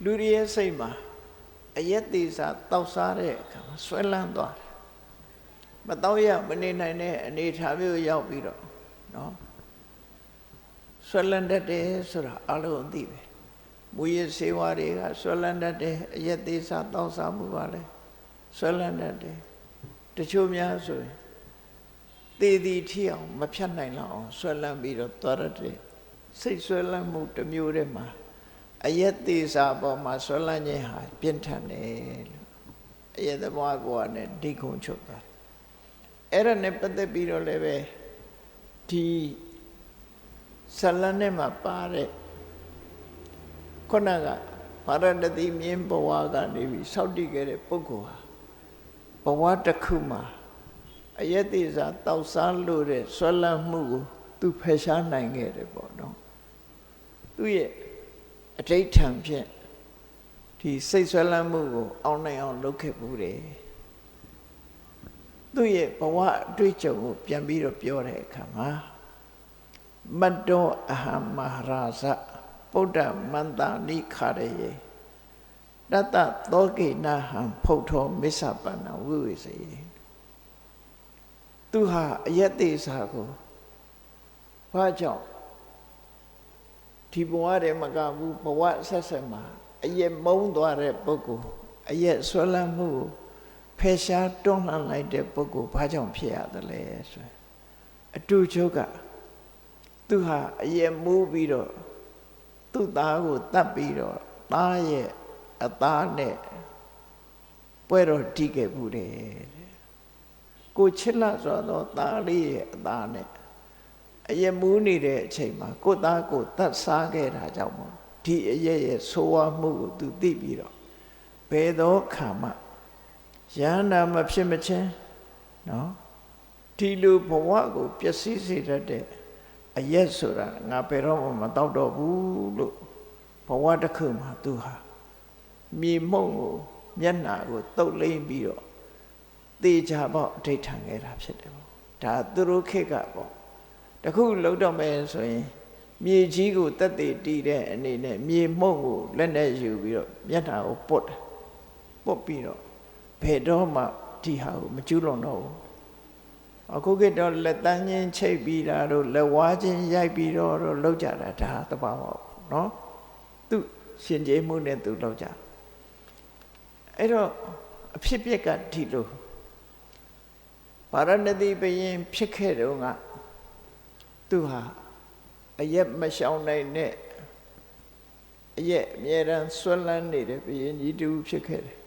လူတွေရဲ့စိတ်မှာအယက်သေးစာတောက်စားတဲ့အခါမှာဆွဲလန်းသွားတယ်မတောက်ရမနေနိုင်တဲ့အနေအထားမျိုးရောက်ပြီးတော့နော်ဆွဲလန်းတတ်တယ်ဆိုတာအလုံးအသိပဲမူရစေဝါတွေကဆွဲလန်းတတ်တယ်အယက်သေးစာတောက်စားမှုပါလဲဆွဲလန်းတတ်တယ်တချို့များဆိုရင်သေသည်ထီအောင်မဖြတ်နိုင်လောက်အောင်ဆွဲလန်းပြီးတော့သွားရတယ်စိတ်ဆွဲလန်းမှုတစ်မျိုးတည်းမှာအယက်သေးစာပေါ်မှာဆွဲလန်းခြင်းဟာပြင်းထန်တယ်လို့အယက်သမားကနဲ့ဒိခုံချုပ်တာအဲ့ဒါနဲ့ပတ်သက်ပြီးတော့လည်းပဲဒီဇလန်နဲ့မှာပါတဲ့ခုနကဗာရဏသီမြင်းဘဝကနေပြီးဆောက်တည်ခဲ့တဲ့ပုဂ္ဂိုလ်ဟာဘဝတစ်ခုမှာအယက်သေးစာတောက်စားလို့တဲ့ဆွဲလန်းမှုကိုသူဖယ်ရှားနိုင်ခဲ့တယ်ပေါ့နော်သူရဲ့အဋိဋ္ဌံဖြင့်ဒီစိတ်ဆွဲလန်းမှုကိုအောင်နိုင်အောင်လုပ်ခဲ့မှုတယ်သူရဲ့ဘဝအတွေ့အကြုံကိုပြန်ပြီးတော့ပြောတဲ့အခါမှာမတ္တောအဟံမဟာရာဇဗုဒ္ဓမန္တာနိခါရယေတတသောကေနဟံဖုတ်ထောမစ္ဆပန္နဝိဝေစေသူဟာအယက်သေးစာကိုဘာကြောင့်ဒီဘဝတည်းမကဘူးဘဝဆက်ဆက်မှာအယက်မုန်းသွားတဲ့ပုဂ္ဂိုလ်အယက်ဆွဲလန်းမှုကို ဖယ်ရှားတွန်းလှန်လိုက်တဲ့ပုဂ္ဂိုလ်ဘာကြောင့်ဖြစ်ရတယ်လဲဆိုရင်အတူချုပ်ကသူဟာအယက်မူးပြီးတော့သူ့သားကိုတတ်ပြီးတော့သားရဲ့အသားနဲ့ပွဲတော်တီးခဲ့ဘူးတယ်ကိုချစ်လက်ဆိုတော့သားလေးရဲ့အသားနဲ့အယက်မူးနေတဲ့အချိန်မှာကိုသားကိုတတ်စားခဲ့တာကြောင့်မို့ဒီအယက်ရဲ့ဆိုးဝါးမှုကိုသူသိပြီးတော့ဘယ်တော့ခါမှယန္တာမဖြစ်မချင်းနော်ဒီလိုဘဝကိုပျက်စီးစေတတ်တဲ့အယက်ဆိုတာငါဘယ်တော့မှမတောက်တော့ဘူးလို့ဘဝတစ်ခုမှာသူဟာမြေမှုန့်ကိုမျက်နှာကိုတုပ်လိမ့်ပြီးတော့သေချာပေါ့အဋ္ဌထံခဲ့တာဖြစ်တယ်ပေါ့ဒါသူတို့ခေတ်ကပေါ့တခုလောက်တော့မယ်ဆိုရင်မြေကြီးကိုတက်တည်တည်တဲ့အနေနဲ့မြေမှုန့်ကိုလက်နဲ့ယူပြီးတော့မျက်နှာကိုပုတ်ပြီးတော့ဘယ်တော့မှဒီဟာကိုမကျူးလွန်တော့ဘူးအခုကတော့လက်တန်းချင်းချိတ်ပြီးတာတို့လက်ဝါးချင်းရိုက်ပြီးတော့လောက်ကြတာဒါတဘာဝနော်သူရှင်ကျေးမှုနဲ့သူလောက်ကြအဲ့တော့အဖြစ်ပြက်ကဒီလိုဗာရဏသီဘုရင်ဖြစ်ခဲ့တော့ကသူဟာအယက်မရှောင်နိုင်နဲ့အယက်အမြဲတမ်းဆွလန်းနေတဲ့ဘုရင်ကြီးတူဖြစ်ခဲ့တယ်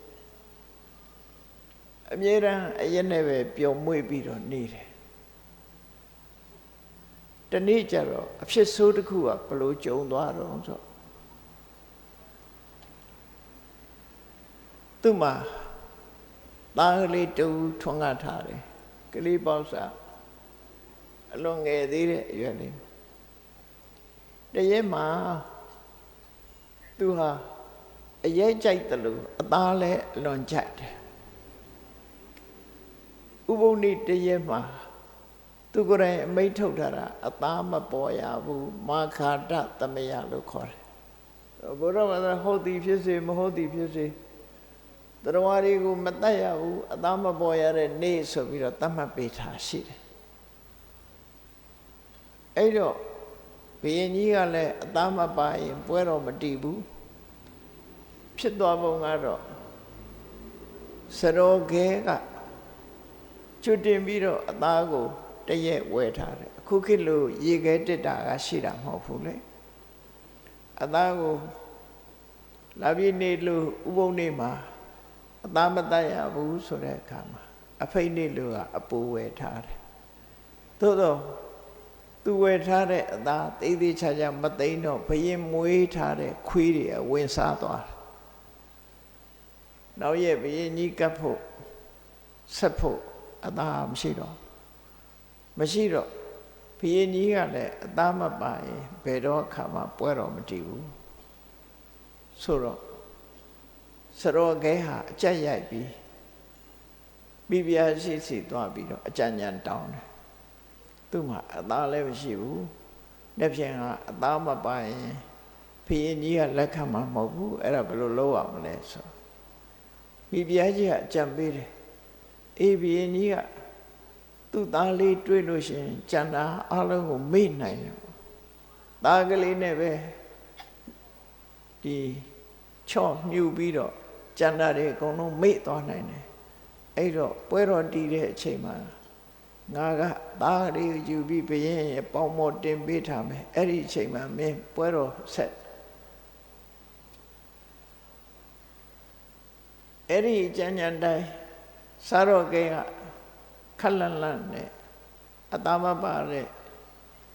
အမြဲတမ်းအယက်နဲ့ပဲပျော်မွေ့ပြီးတော့နေတယ်တနေ့ကျတော့အဖြစ်ဆိုးတစ်ခုကဘလို့ကြုံသွားတော့ဆိုသူ့မှာသားကလေးတူထွန်းကားထားတယ်ကလေးပေါက်စားအလွန်ငယ်သေးတဲ့အရွယ်လေးတရက်မှာသူဟာအရဲကြိုက်တယ်လို့အသားလည်းအလွန်ကြိုက်တယ်ဥပုပ်နေ့တရက်မှာသူကိုယ်တိုင်အမိန့်ထုတ်ထားတာအသားမပေါ်ရဘူးမာခာတသမယလို့ခေါ်တယ်ဘုရားမှာဟုတ်သည်ဖြစ်စေမဟုတ်သည်ဖြစ်စေတရားဝါတွေကိုမတတ်ရဘူးအသားမပေါ်ရတဲ့နေ့ဆိုပြီးတော့သတ်မှတ်ပေးထားရှိတယ်အဲ့တော့ဘုရင်ကြီးကလည်းအသားမပါရင်ပွဲတော်မတည်ဘူးဖြစ်သွားပုံကတော့စရောဂဲကကျွတ်တင်ပြီးတော့အသားကိုတရက်ဝယ်ထားတယ်အခုခေတ်လို့ရေခဲတက်တာကရှိတာမဟုတ်ဘူးလေအသားကိုလာပြီးနေလို့ဥပုံနေ့မှာအသားမတတ်ရဘူးဆိုတဲ့အခါမှာအဖိတ်နေ့လို့ကအပူဝယ်ထားတယ်သို့တော့သူဝယ်ထားတဲ့အသားသေးသေးချာချာမသိမ်းတော့ဘရင်မွေးထားတဲ့ခွေးတွေဝင်စားသွားတယ်နောက်ရက်ဘရင်ကြီးကပ်ဖို့ဆက်ဖို့အသားမရှိတော့ဘုရင်ကြီးကလည်းအသားမပါရင်ဘယ်တော့အခါမှပွဲတော်မတည်ဘူးဆိုတော့စရောဂဲဟာအကြက်ရိုက်ပြီးမိဖုရားရှိသွားပြီးတော့အကြံဉာဏ်တောင်းတယ်သူ့မှာအသားလည်းမရှိဘူးလက်ဖြင့်ကအသားမပါရင်ဘုရင်ကြီးကလက်ခံမှာမဟုတ်ဘူးအဲ့ဒါဘယ်လိုလုပ်ရမလဲဆိုမိဖုရားကြီးကအကြံပေးတယ်အေးဘုရင်ကြီးကသူ့သားလေးတွေ့လို့ရှိရင်ကျန်တာအလုံးကိုမေ့နိုင်တယ်သားကလေးနဲ့ပဲဒီချော့မြူပြီးတော့ကျန်တာတွေအကုန်လုံးမေ့သွားနိုင်တယ်အဲ့တော့ပွဲတော်တည်တဲ့အချိန်မှာငါကသားလေးကိုယူပြီးဘုရင်ရဲ့ပေါင်မော်တင်ပေးထားမယ်အဲ့ဒီအချိန်မှာမင်းပွဲတော်ဆက်အဲ့ဒီကျန်တိုင်းစားတော့ကဲကခက်လန့်လန့်နဲ့အသားမပါတဲ့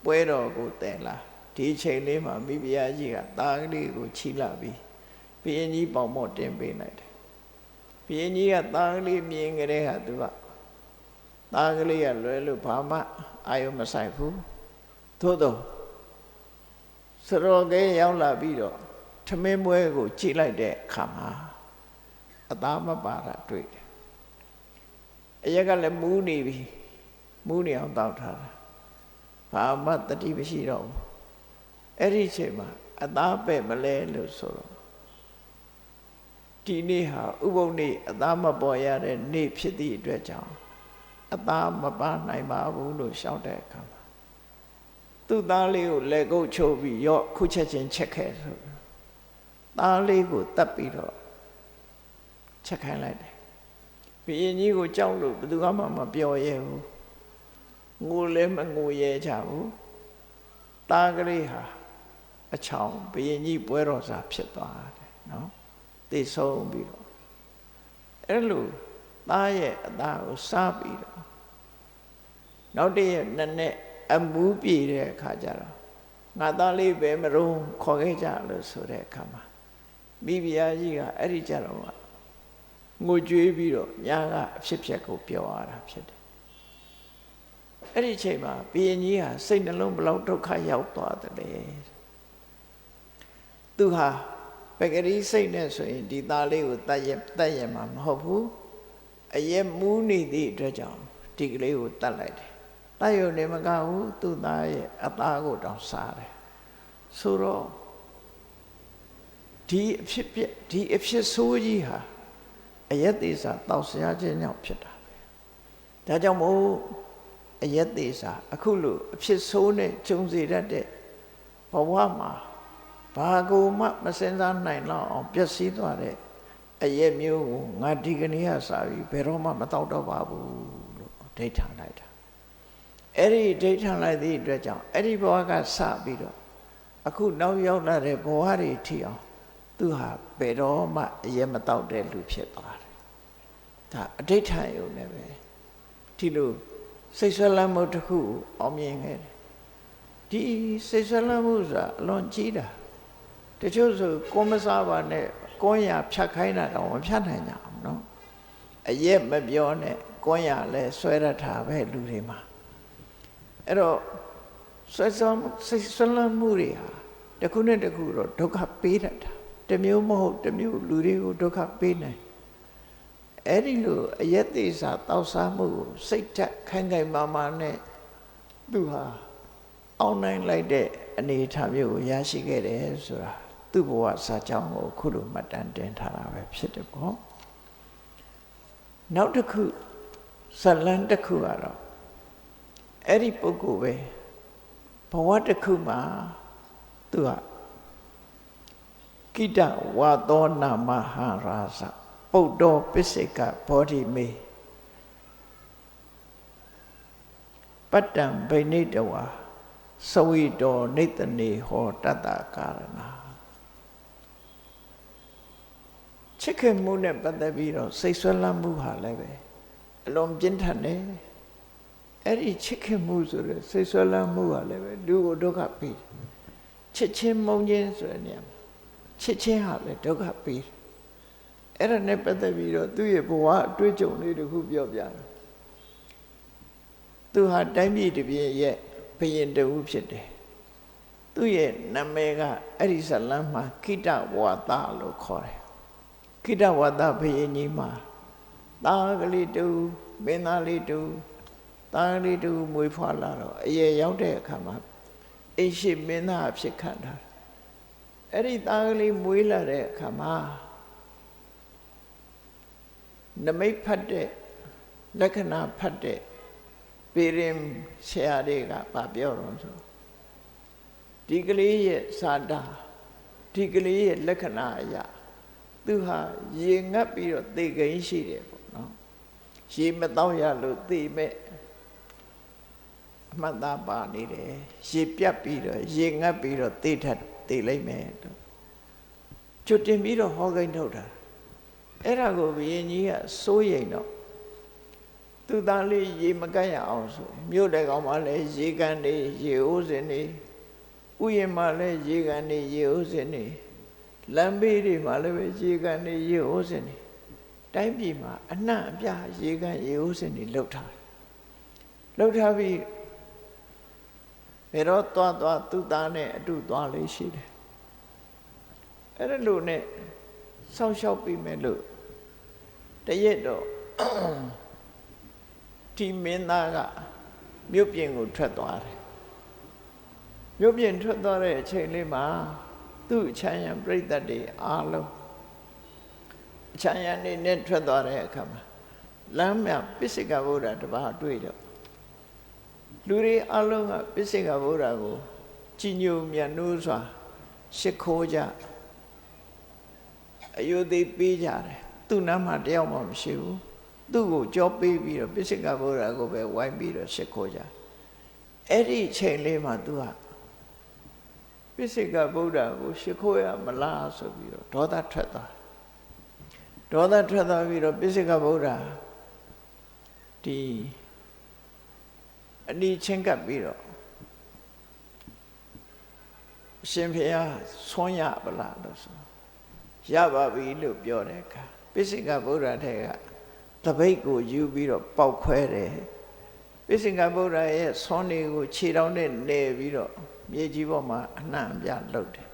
ပွဲတော်ကိုတည်လာဒီအချိန်လေးမှာမိဖုရားကြီးကသားကလေးကိုချီလာပြီးဘုရင်ကြီးပေါင်မော်တင်ပေးလိုက်တယ်ဘုရင်ကြီးကသားကလေးမြင်ကြတဲ့ဟာသူကသားကလေးကလွယ်လို့ဘာမှအာရုံမဆိုင်ဘူးသို့တော့စရောကဲရောက်လာပြီးတော့ထမင်းပွဲကိုကြည့်လိုက်တဲ့အခါမှာအသားမပါတာတွေ့တယ်အရက်ကလည်းမူးနေပြီမူးနေအောင်တောက်ထားတာဘာမှတတိမရှိတော့ဘူးအဲ့ဒီအချိန်မှာအသားပဲ့မလဲလို့ဆိုတော့ဒီနေ့ဟာဥပုပ်နေ့အသားမပေါ်ရတဲ့နေ့ဖြစ်သည့်အတွက်ကြောင့်အသားမပါနိုင်ပါဘူးလို့ရှောက်တဲ့အခါမှာသူ့သားလေးကိုလက်ကုပ်ချိုးပြီးရော့ခုချက်ချင်းချက်ခဲ့ဆိုသားလေးကိုတတ်ပြီးတော့ချက်ခိုင်းလိုက်တယ် ဘုရင်ကြီးကိုကြောက်လို့ဘယ်သူမှမပြောရဲဘူးငိုလည်းမငိုရဲကြဘူးသားကလေးဟာအချောင်ဘုရင်ကြီးပွဲတော်စာဖြစ်သွားတယ်နော်သိဆုံးပြီးတော့အဲ့လိုသားရဲ့အသားကိုစားပြီးတော့နောက်တည့်ရက်နဲ့အမူးပြေတဲ့အခါကျတော့ငါသားလေးပဲမရုံခေါ်ခဲ့ကြလို့ဆိုတဲ့အခါမှာမိဖုရားကြီးကအဲ့ဒီကြတော့ငိုကြွေးပြီးတော့ညာကအဖြစ်ဖြစ်ကိုပြောရတာဖြစ်တယ်အဲ့ဒီအချိန်မှာဘုရင်ကြီးဟာစိတ်နှလုံးဘလောက်ဒုက္ခရောက်သွားတယ်သူဟာပဂရိစိတ်နဲ့ဆိုရင်ဒီသားလေးကိုတတ်ရမှာမဟုတ်ဘူးအရက်မူးနေသည့်အတွက်ကြောင့်ဒီကလေးကိုတတ်လိုက်တယ်တတ်ရုံနဲ့မကဘူးသူ့သားရဲ့အသားကိုတောင်စားတယ်ဆိုတော့ဒီအဖြစ်ဆိုးကြီးဟာအရက်သေးစာတောက်ဆရာခြင်းကြောင့်ဖြစ်တာပဲဒါကြောင့်မို့အရက်သေးစာအခုလိုအဖြစ်ဆိုးနဲ့ဂျုံစေတတ်တဲ့ဘဝမှာဘာကိုမှမစင်စားနိုင်တော့အောင်ပျက်စီးသွားတဲ့အရက်မျိုးကိုငါဒီကနေ့ကစပြီးဘယ်တော့မှမတောက်တော့ပါဘူးလို့ဒိဋ္ဌာန်လိုက်တာအဲ့ဒီဒိဋ္ဌာန်လိုက်သည့်အတွက်ကြောင့်အဲ့ဒီဘဝကစပြီးတော့အခုနောက်ရောက်လာတဲ့ဘဝတွေထီအောင်သူဟာဘယ်တော့မှအရက်မတောက်တဲ့လူဖြစ်သွားတယ်ဒါအဋိဋ္ဌာန်ယုံနဲ့ပဲဒီလိုစိတ်ဆွဲလမ်းမှုတစ်ခုအောင်မြင်ခဲ့တယ်ဒီစိတ်ဆွဲလမ်းမှုဆိုတာအလွန်ကြီးတာတချို့ဆိုကိုမစားပါနဲ့ကွန်းရဖြတ်ခိုင်းတာတော့မဖြတ်နိုင်ကြအောင်နော်အရက်မပြောနဲ့ကွန်းရလဲဆွဲရထားပဲလူတွေမှာအဲ့တော့စိတ်ဆွဲလမ်းမှုတွေဟာတစ်ခုနဲ့တစ်ခုတော့ဒုက္ခပေးတတ်တာတမျိုးမဟုတ်တမျိုးလူတွေကိုဒုက္ခပေးနိုင်အဲ့ဒီလိုအယက်သေးစာတောက်စားမှုကိုစိတ်ထက်ခိုင်ခိုင်မာမာနဲ့သူဟာအောင်နိုင်လိုက်တဲ့အနေအထားမျိုးကိုရရှိခဲ့တယ်ဆိုတာသူ့ဘဝစာကြောင်းကိုခုလိုမှတ်တမ်းတင်ထားတာပဲဖြစ်တယ်ပေါ့နောက်တစ်ခုဇလန်းတစ်ခုကတော့အဲ့ဒီပုဂ္ဂိုလ်ပဲဘဝတစ်ခုမှာသူကကိတဝါသောနာမဟာရာဇပုဒ္ဒောပစ္စေကဘောဓိမေပတ္တံဗိနိတဝါသဝိတောနိတနေဟောတတ္တကာရဏချစ်ခင်မှုနဲ့ပတ်သက်ပြီးတော့စိတ်ဆွဲလမ်းမှုဟာလည်းပဲအလွန်ပြင်းထန်တယ်အဲ့ဒီချစ်ခင်မှုဆိုတဲ့စိတ်ဆွဲလမ်းမှုဟာလည်းပဲလူကိုဒုက္ခပေးချစ်ချင်းမုန်းခြင်းဆိုတဲ့နေရာမှာချစ်ချင်းဟာလည်းဒုက္ခပေးအဲ့ဒါနဲ့ပတ်သက်ပြီးတော့သူ့ရဲ့ဘဝအတွေ့အကြုံလေးတခုပြောပြတယ်သူဟာတိုင်းပြည်တစ်ပြည်ရဲ့ဘုရင်တဦးဖြစ်တယ်သူ့ရဲ့နာမည်ကအဲ့ဒီဇလန်းမှာခိတဝါဒလို့ခေါ်တယ်ခိတဝါဒဘုရင်ကြီးမှာသားကလေးတူမင်းသားလေးတူသားကလေးတူမွေးဖွားလာတော့အရွယ်ရောက်တဲ့အခါမှာအိမ်ရှိမင်းသားအဖြစ်ခံထားအဲ့ဒီသားကလေးမွေးလာတဲ့အခါမှာနမိတ်ဖတ်တဲ့လက္ခဏာဖတ်တဲ့ပေရင်ဆရာတွေကပြောတော့ဆိုဒီကလေးရဲ့စာတာဒီကလေးရဲ့လက္ခဏာအရာသူဟာရေငတ်ပြီးတော့သေကိန်းရှိတယ်ပေါ့နော်ရေမတောင်းရလို့သေမဲ့အမှတ်သားပါနေတယ်ရေပြတ်ပြီးတော့ရေငတ်ပြီးတော့သေလိုက်မယ်ကျွတ်တင်ပြီးတော့ဟောကိန်းထုတ်တာအဲ့ဒါကိုဘုရင်ကြီးကစိုးရိမ်တော့သူသားလေးရေမကတ်ရအောင်ဆိုမြို့တဲ့ကောင်မှလည်းရေကန်နေရေအိုးစင်နေဥယျာဉ်မှလည်းရေကန်နေရေအိုးစင်နေလမ်းဘေးတွေမှလည်းပဲရေကန်နေရေအိုးစင်နေတိုင်းပြည်မှာအနှံ့အပြားရေကန်ရေအိုးစင်နေလှုပ်ထားပြီးဘယ်တော့သွားသူသားနဲ့အတူသွားလေးရှိတယ်အဲ့ဒါလို့နဲ့စောင့်ရှောက်ပြီးမယ်လို့တရက်တော့ဒီမင်းသားကမြို့ပြင်ကိုထွက်သွားတယ်မြို့ပြင်ထွက်သွားတဲ့အချိန်လေးမှာသူ့အချမ်းရံပြိတ္တတွေအားလုံးအချမ်းရံနေနဲ့ထွက်သွားတဲ့အခါမှာလမ်းမြပစ္စေကဗုဒ္ဓတပါးတွေ့တော့လူတွေအားလုံးကပစ္စေကဗုဒ္ဓကိုကြည်ညိုမြတ်နိုးစွာရှ िख ိုးကြအယုသိပေးကြတယ်သူ့နားမှာတယောက်မှမရှိဘူး သူ့ကိုကြောပေးပြီးတော့ပိစိကဗုဒ္ဓကိုပဲဝိုင်းပြီးတော့ရှ िख ိုးကြအဲ့ဒီချိန်လေးမှာသူကပိစိကဗုဒ္ဓကိုရှ िख ိုးရမလားဆိုပြီးတော့ဒေါသထွက်သွားပြီးတော့ပိစိကဗုဒ္ဓဒီအနီးချင်းကပ်ပြီးတော့အရှင်ဖေဟာဆွမ်းရပါလားလို့ဆိုရပါပြီလို့ပြောတဲ့အခါပိစိကဗုဒ္ဓထဲကတပိတ်ကိုယူပြီးတော့ပေါက်ခွဲတယ်ပိစိကဗုဒ္ဓရဲ့ဆွမ်းတွေကိုခြေထောက်နဲ့နေပြီးတော့မြေကြီးပေါ်မှာအနှံ့ပြလှုပ်တယ်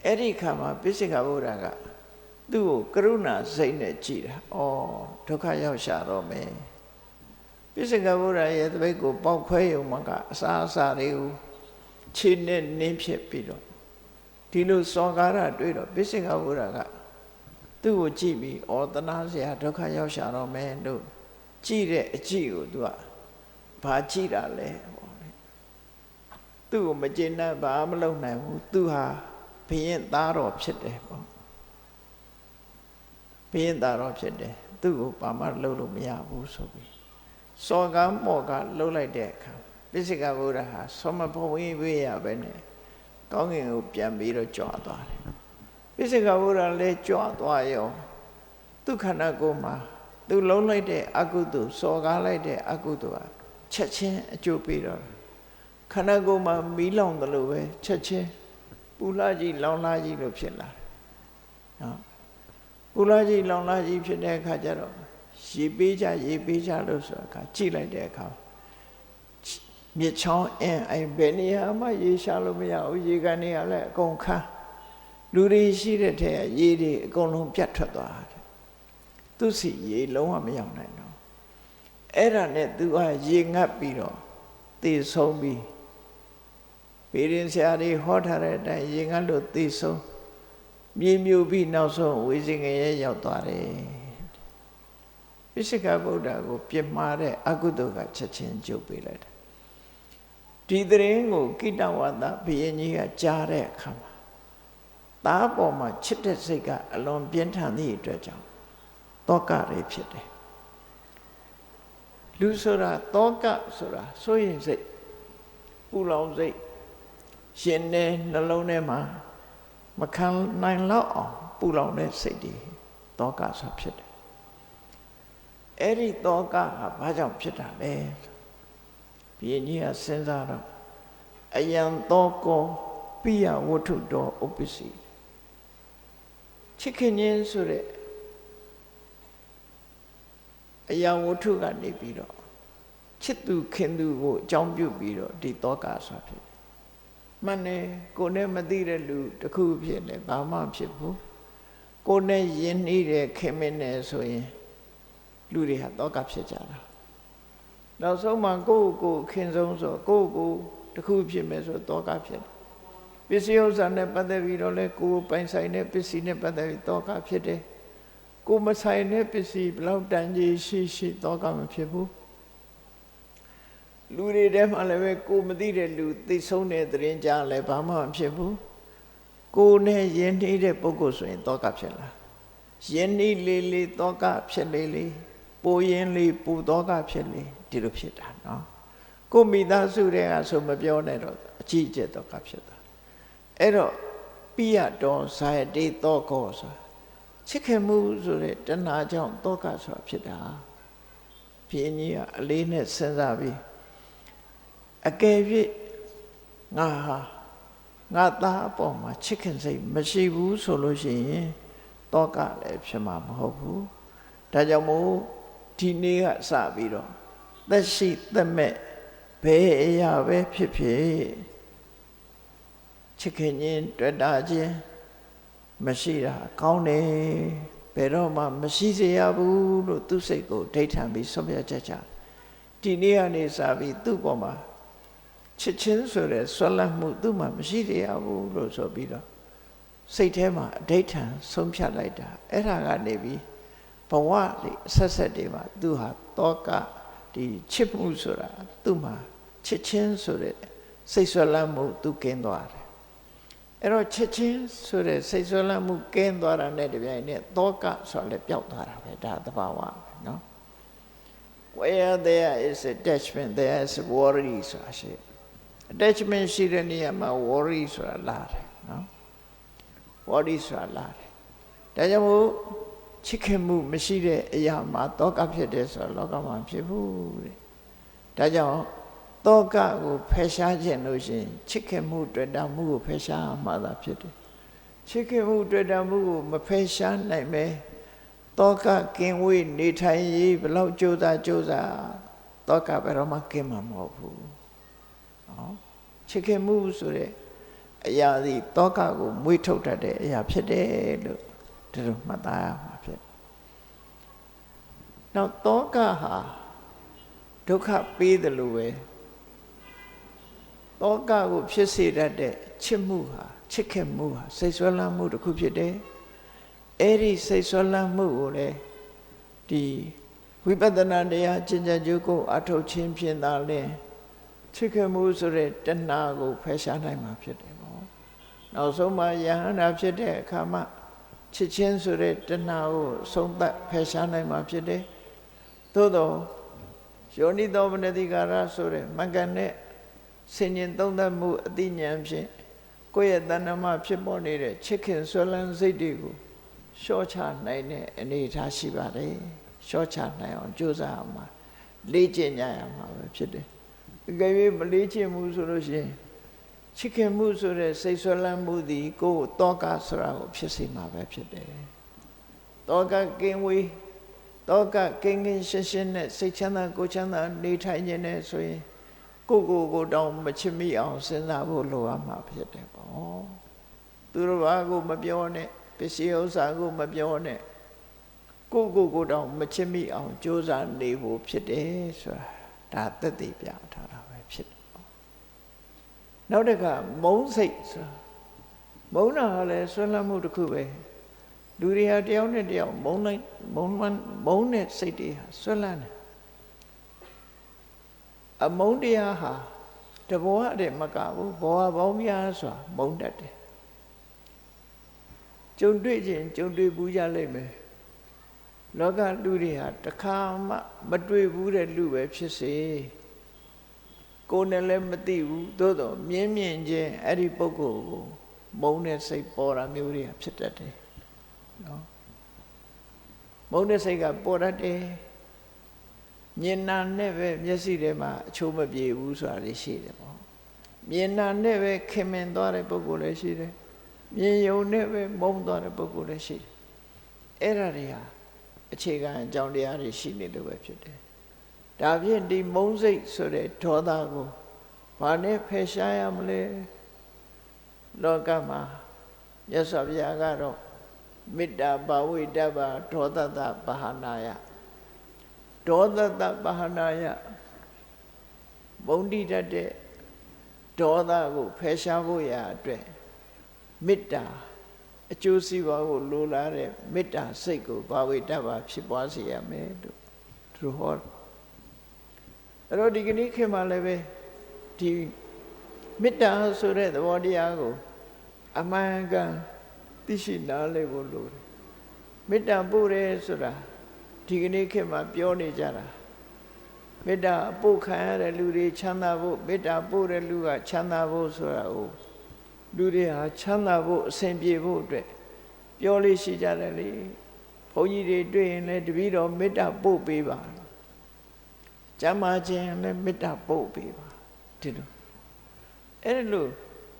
အဲ့ဒီခါမှာပိစိကဗုဒ္ဓကသူ့ကိုကရုဏာစိတ်နဲ့ကြည်တာဩဒုက္ခရောက်ရှာတော့မယ်ပိစိကဗုဒ္ဓရဲ့တပိတ်ကိုပေါက်ခွဲရုံမှာကအစာတွေကိုခြေနဲ့နင်းဖြစ်ပြီးတော့ဒီလိုစောကားရတွေ့တော့ပိစိကဗုဒ္ဓကသူ့ကိုကြည့်ပြီးဩတနာစရာဒုက္ခရောက်ရှာတော့မယ်လို့ကြည့်တဲ့အကြည့်ကိုသူကဘာကြည့်တာလဲသူ့ကိုမကျေနပ်ဘာမလုပ်နိုင်ဘူးသူဟာဘုရင်သားတော်ဖြစ်တယ်ပေါ့ဘုရင်သားတော်ဖြစ်တယ်သူ့ကိုဘာမှလုပ်လို့မရဘူးဆိုပြီးစောကားမော်ကလှုပ်လိုက်တဲ့အခါပိစိကဗုဒ္ဓဟာဆောမဘဝင်းဝေးရပဲနဲ့ကောင်းကင်ကိုပြန်ပြီးတော့ကြွသွားတယ်ပိစိကဗုဒ္ဓလည်းကြွသွားရောသူခန္ဓာကိုယ်မှာသူလုံးလိုက်တဲ့အကုသိုလ်စောကားလိုက်တဲ့အကုသိုလ်ကချက်ချင်းအကျိုးပေးတော့ခန္ဓာကိုယ်မှာမီးလောင်တယ်လို့ပဲချက်ချင်းပူလာကြီးလောင်လာကြီးလို့ဖြစ်လာတယ်နော်ပူလာကြီးလောင်လာကြီးဖြစ်တဲ့အခါကျတော့ရေပေးကြလို့ဆိုအခါကြည့်လိုက်တဲ့အခါမြစ်ချောင်းအိမ်ဘယ်နေရာမှရေရှာလို့မရဘူးရေကန်တွေကလည်းအကုန်ခန်းလူတွေရှိတဲ့ထဲရေတွေအကုန်လုံးပြတ်ထွက်သွားတယ်သူစီရေလုံးဝမရောက်နိုင်တော့အဲ့ဒါနဲ့သူကရေငတ်ပြီးတော့သေဆုံးပြီးပေရင်ဆရာတွေဟောထားတဲ့အတိုင်းရေငတ်လို့သေဆုံးမြေမြူပြီးနောက်ဆုံးဝိဇင်ငရဲရောက်သွားတယ်ပိစိကဗုဒ္ဓကိုပြစ်မှားတဲ့အကုသိုလ်ကချက်ချင်းကျုပ်ပေးလိုက်တယ်ဒီသတင်းကိုကိတဝါဒဘုရင်ကြီးကကြားတဲ့အခါမှာသားပေါ်မှာချစ်တဲ့စိတ်ကအလွန်ပြင်းထန်သည့်အတွက်ကြောင့်တောကတွေဖြစ်တယ်လူဆိုတာတောကဆိုတာစိုးရင်စိတ်ပူလောင်စိတ်ရှင်နေနှလုံးထဲမှာမခံနိုင်တော့အောင်ပူလောင်တဲ့စိတ်တွေတောကဆိုဖြစ်တယ်အဲ့ဒီတောကဟာဘာကြောင့်ဖြစ်တာလဲဘုရင်ကြီးကစဉ်းစားတော့အယံတောကောပိယဝတ္ထုတော်ဥပ္ပစီချစ်ခင်ခြင်းဆိုတဲ့အယံဝတ္ထုကနေပြီးတော့ချစ်သူခင်သူကိုအကြောင်းပြုပြီးတော့ဒီတောကဆိုဖြစ်တယ်မှန်တယ်ကိုယ်နဲ့မသိတဲ့လူတစ်ခုဖြစ်နေဘာမှဖြစ်ဘူးကိုယ်နဲ့ယဉ်နှီးတဲ့ခင်မင်းနဲ့ဆိုရင်လူတွေဟာတောကဖြစ်ကြတာနောက်ဆုံးမှကိုယ့်ခင်ဆုံးဆိုကိုယ့်တစ်ခုဖြစ်မယ်ဆိုတောကဖြစ်တယ်ပစ္စည်းဥစ္စာနဲ့ပတ်သက်ပြီးတော့လဲကိုယ်ပိုင်ဆိုင်တဲ့ပစ္စည်းနဲ့ပတ်သက်ပြီးတောကဖြစ်တယ်ကိုယ်မဆိုင်တဲ့ပစ္စည်းဘလောက်တန်ကြီးရှိတောကမဖြစ်ဘူးလူတွေထဲမှာလည်းပဲကိုယ်မသိတဲ့လူသိဆုံးတဲ့သတင်းကြားလဲဘာမှမဖြစ်ဘူးကိုယ်နဲ့ယဉ်နှီးတဲ့ပုဂ္ဂိုလ်ဆိုရင်တောကဖြစ်လာယဉ်နှီးလေးတောကဖြစ်လေးပူရင်လေးပူတောကဖြစ်လေဒီလိုဖြစ်တာနော်ကိုမိသားစုတွေကဆိုမပြောနဲ့တော့အကြီးကျယ်တောကဖြစ်တာအဲ့တော့ပိယတော်ဇာယတိတောကောဆိုချစ်ခင်မှုဆိုတဲ့တဏှာကြောင့်တောကဆိုတာဖြစ်တာဘုရင်ကြီးကအလေးနဲ့စဉ်းစားပြီးအကယ်၍ငါသားအပေါ်မှာချစ်ခင်စိတ်မရှိဘူးဆိုလို့ရှိရင်တောကလည်းဖြစ်မှာမဟုတ်ဘူးဒါကြောင့်မို့ဒီနေ့ကစပြီးတော့သက်ရှိသက်မဲ့ဘယ်အရာပဲဖြစ်ဖြစ်ချစ်ခင်ခြင်းတွေ့တာခြင်းမရှိတာကောင်းတယ်ဘယ်တော့မှမရှိစေရဘူးလို့သူစိတ်ကိုဒိဋ္ဌံပြီးဆုံးဖြတ်ချက်ချဒီနေ့ကနေစပြီးသူ့ပေါ်မှာချစ်ချင်းဆိုတဲ့ဆွလတ်မှုသူ့မှာမရှိစေရဘူးလို့ဆိုပြီးတော့စိတ်ထဲမှာအဓိဋ္ဌံဆုံးဖြတ်လိုက်တာအဲ့ဒါကနေပြီးဘဝတွေဆက်တွေမှာသူဟာတောကဒီချစ်မှုဆိုတာသူ့မှာချစ်ချင်းဆိုတဲ့စိတ်ဆွလတ်မှုသူကင်းသွားတယ်အဲ့တော့ချစ်ချင်းဆိုတဲ့စိတ်ဆွလတ်မှုကင်းသွားတာနဲ့တပြိုင်နက်တောကဆိုတာလည်းပျောက်သွားတာပဲဒါသဘာဝပဲ no where there is attachment there is worry ဆိုတာရှိ attachment ရှိတဲ့နေရာမှာ worry ဆိုတာလာတယ်နော် worry ဆိုတာလာတယ်ဒါကြောင့်မို့ချစ်ခင်မှုမရှိတဲ့အရာမှာတောကဖြစ်တယ်ဆိုတော့လောကမှာဖြစ်ဘူးတဲ့ဒါကြောင့်တောကကိုဖယ်ရှားခြင်းလို့ရှိရင်ချစ်ခင်မှုတွေ့တာမှုကိုဖယ်ရှားမှသာဖြစ်တယ်ချစ်ခင်မှုတွေ့တာမှုကိုမဖယ်ရှားနိုင်ပဲတောကကင်းဝေးနေထိုင်ရေးဘလောက်ကြိုးစားတောကဘယ်တော့မှကင်းမှာမဟုတ်ဘူးနော်ချစ်ခင်မှုဆိုတဲ့အရာဒီတောကကိုမွေးထုတ်တတ်တဲ့အရာဖြစ်တယ်လို့ဒီလိုမှတ်သားရမှာဖြစ်နောက်တောကဟာဒုက္ခပေးတယ်လို့ပဲတောကကိုဖြစ်စေတတ်တဲ့ချစ်မှုဟာချစ်ခင်မှုဟာစိတ်ဆွဲလန်းမှုတစ်ခုဖြစ်တယ်အဲ့ဒီစိတ်ဆွဲလန်းမှုကိုလေဒီဝိပဿနာတရားကျင့်ကြံကြိုးကိုအထောက်ချင်းဖြင့်သာလဲချစ်ခင်မှုဆိုတဲ့တဏှာကိုဖယ်ရှားနိုင်မှာဖြစ်တယ်ပေါ့နောက်ဆုံးမှာယဟန္တာဖြစ်တဲ့အခါမှာချစ်ချင်းဆိုတဲ့တဏှာကိုဆုံးသက်ဖယ်ရှားနိုင်မှာဖြစ်တယ်သို့တော့ယောနိသောမနတိကာရဆိုတဲ့မကနဲ့ဆင်ញင်သုံးသပ်မှုအသိဉာဏ်ဖြင့်ကိုယ့်ရဲ့တဏ္ဍမှာဖြစ်ပေါ်နေတဲ့ချစ်ခင်ဆွဲလန်းစိတ်တွေကိုလျှော့ချနိုင်တဲ့အနေအထားရှိပါတယ်လျှော့ချနိုင်အောင်ကြိုးစားအောင်ပါလေ့ကျင့်ကြရမှာပဲဖြစ်တယ်အကယ်၍မလေ့ကျင့်မှုဆိုလို့ရှိရင်ချစ်ခင်မှုဆိုတဲ့စိတ်ဆွဲလန်းမှုသည်ကိုယ်တောကဆိုတာကိုဖြစ်စေမှာပဲဖြစ်တယ်တောကကင်းဝေးတောကကင်းရှင်းရှင်းနဲ့စိတ်ချမ်းသာကိုယ်ချမ်းသာနေထိုင်ခြင်းနဲ့ဆိုရင်ကိုတောင်မချစ်မိအောင်စဉ်းစားဖို့လိုအပ်မှာဖြစ်တယ်ပေါ့သူတို့ဘာကိုမပြောနဲ့ပစ္စည်းဥစ္စာကိုမပြောနဲ့ကိုတောင်မချစ်မိအောင်ကြိုးစားနေဖို့ဖြစ်တယ်ဆိုတာဒါသက်သေပြထားတာပဲဖြစ်တယ်နောက်တစ်ခါမုန်းစိတ်ဆိုတာမုန်းတာလည်းဆွဲလန်းမှုတစ်ခုပဲလူတွေဟာတယောက်နဲ့တယောက်မုန်းတဲ့စိတ်တွေဟာဆွဲလန်းတယ်အမုန်းတရားဟာတဘောအတဲ့မကဘူးဘောဟာပေါင်းများစွာမုန်းတတ်တယ်ကြုံတွေ့ခြင်းကြုံတွေ့ဘူးရလိမ့်မယ်လောကလူတွေဟာတခါမှမတွေ့ဘူးတဲ့လူပဲဖြစ်စေကိုယ်နဲ့လည်းမသိဘူးသို့တော့မြင်ချင်းအဲ့ဒီပုဂ္ဂိုလ်ကိုမုန်းတဲ့စိတ်ပေါ်တာမျိုးတွေဖြစ်တတ်တယ်နော်မုန်းတဲ့စိတ်ကပေါ်တတ်တယ်မြင်နာနဲ့ပဲမျက်စိထဲမှာအချိုးမပြေဘူးဆိုတာလေးရှိတယ်ပေါ့မြင်နာနဲ့ပဲခင်မင်သွားတဲ့ပုဂ္ဂိုလ်လည်းရှိတယ်မြင်ယုံနဲ့ပဲမုန်းသွားတဲ့ပုဂ္ဂိုလ်လည်းရှိတယ်အဲ့ဒါတွေဟာအခြေခံအကြောင်းတရားတွေရှိနေလို့ပဲဖြစ်တယ်ဒါဖြင့်ဒီမုန်းစိတ်ဆိုတဲ့ဒေါသကိုဘာနဲ့ဖယ်ရှားရမလဲလောကမှာမြတ်စွာဘုရားကတော့မေတ္တာဘာဝိတ္တဘာဒေါသတဘာဟာနာယဒေါသတဘာဟာနာယမုန်းတိတတ်တဲ့ဒေါသကိုဖယ်ရှားဖို့ရာအတွက်မေတ္တာအကျိုးစီးပွားကိုလိုလားတဲ့မေတ္တာစိတ်ကိုဘာဝိတ္တဘာဖြစ်ပွားစေရမယ်လို့သူဟောအဲ့တော့ဒီကနေ့ခေတ်မှာလည်းပဲဒီမေတ္တာဆိုတဲ့သဘောတရားကိုအမှန်ကန်သိရှိနားလည်ဖို့လိုတယ်မေတ္တာပို့တယ်ဆိုတာဒီကနေ့ခေတ်မှာပြောနေကြတာမေတ္တာပို့ခံရတဲ့လူတွေချမ်းသာဖို့မေတ္တာပို့တဲ့လူကချမ်းသာဖို့ဆိုတာကိုလူတွေဟာချမ်းသာဖို့အစဉ်ပြေဖို့အတွက်ပြောလို့ရှိကြတယ်လေဘုန်းကြီးတွေတွေ့ရင်လည်းတပည့်တော်မေတ္တာပို့ပေးပါကျမ်းမာခြင်းလည်းမေတ္တာပို့ပေးပါဒီလိုအဲ့လို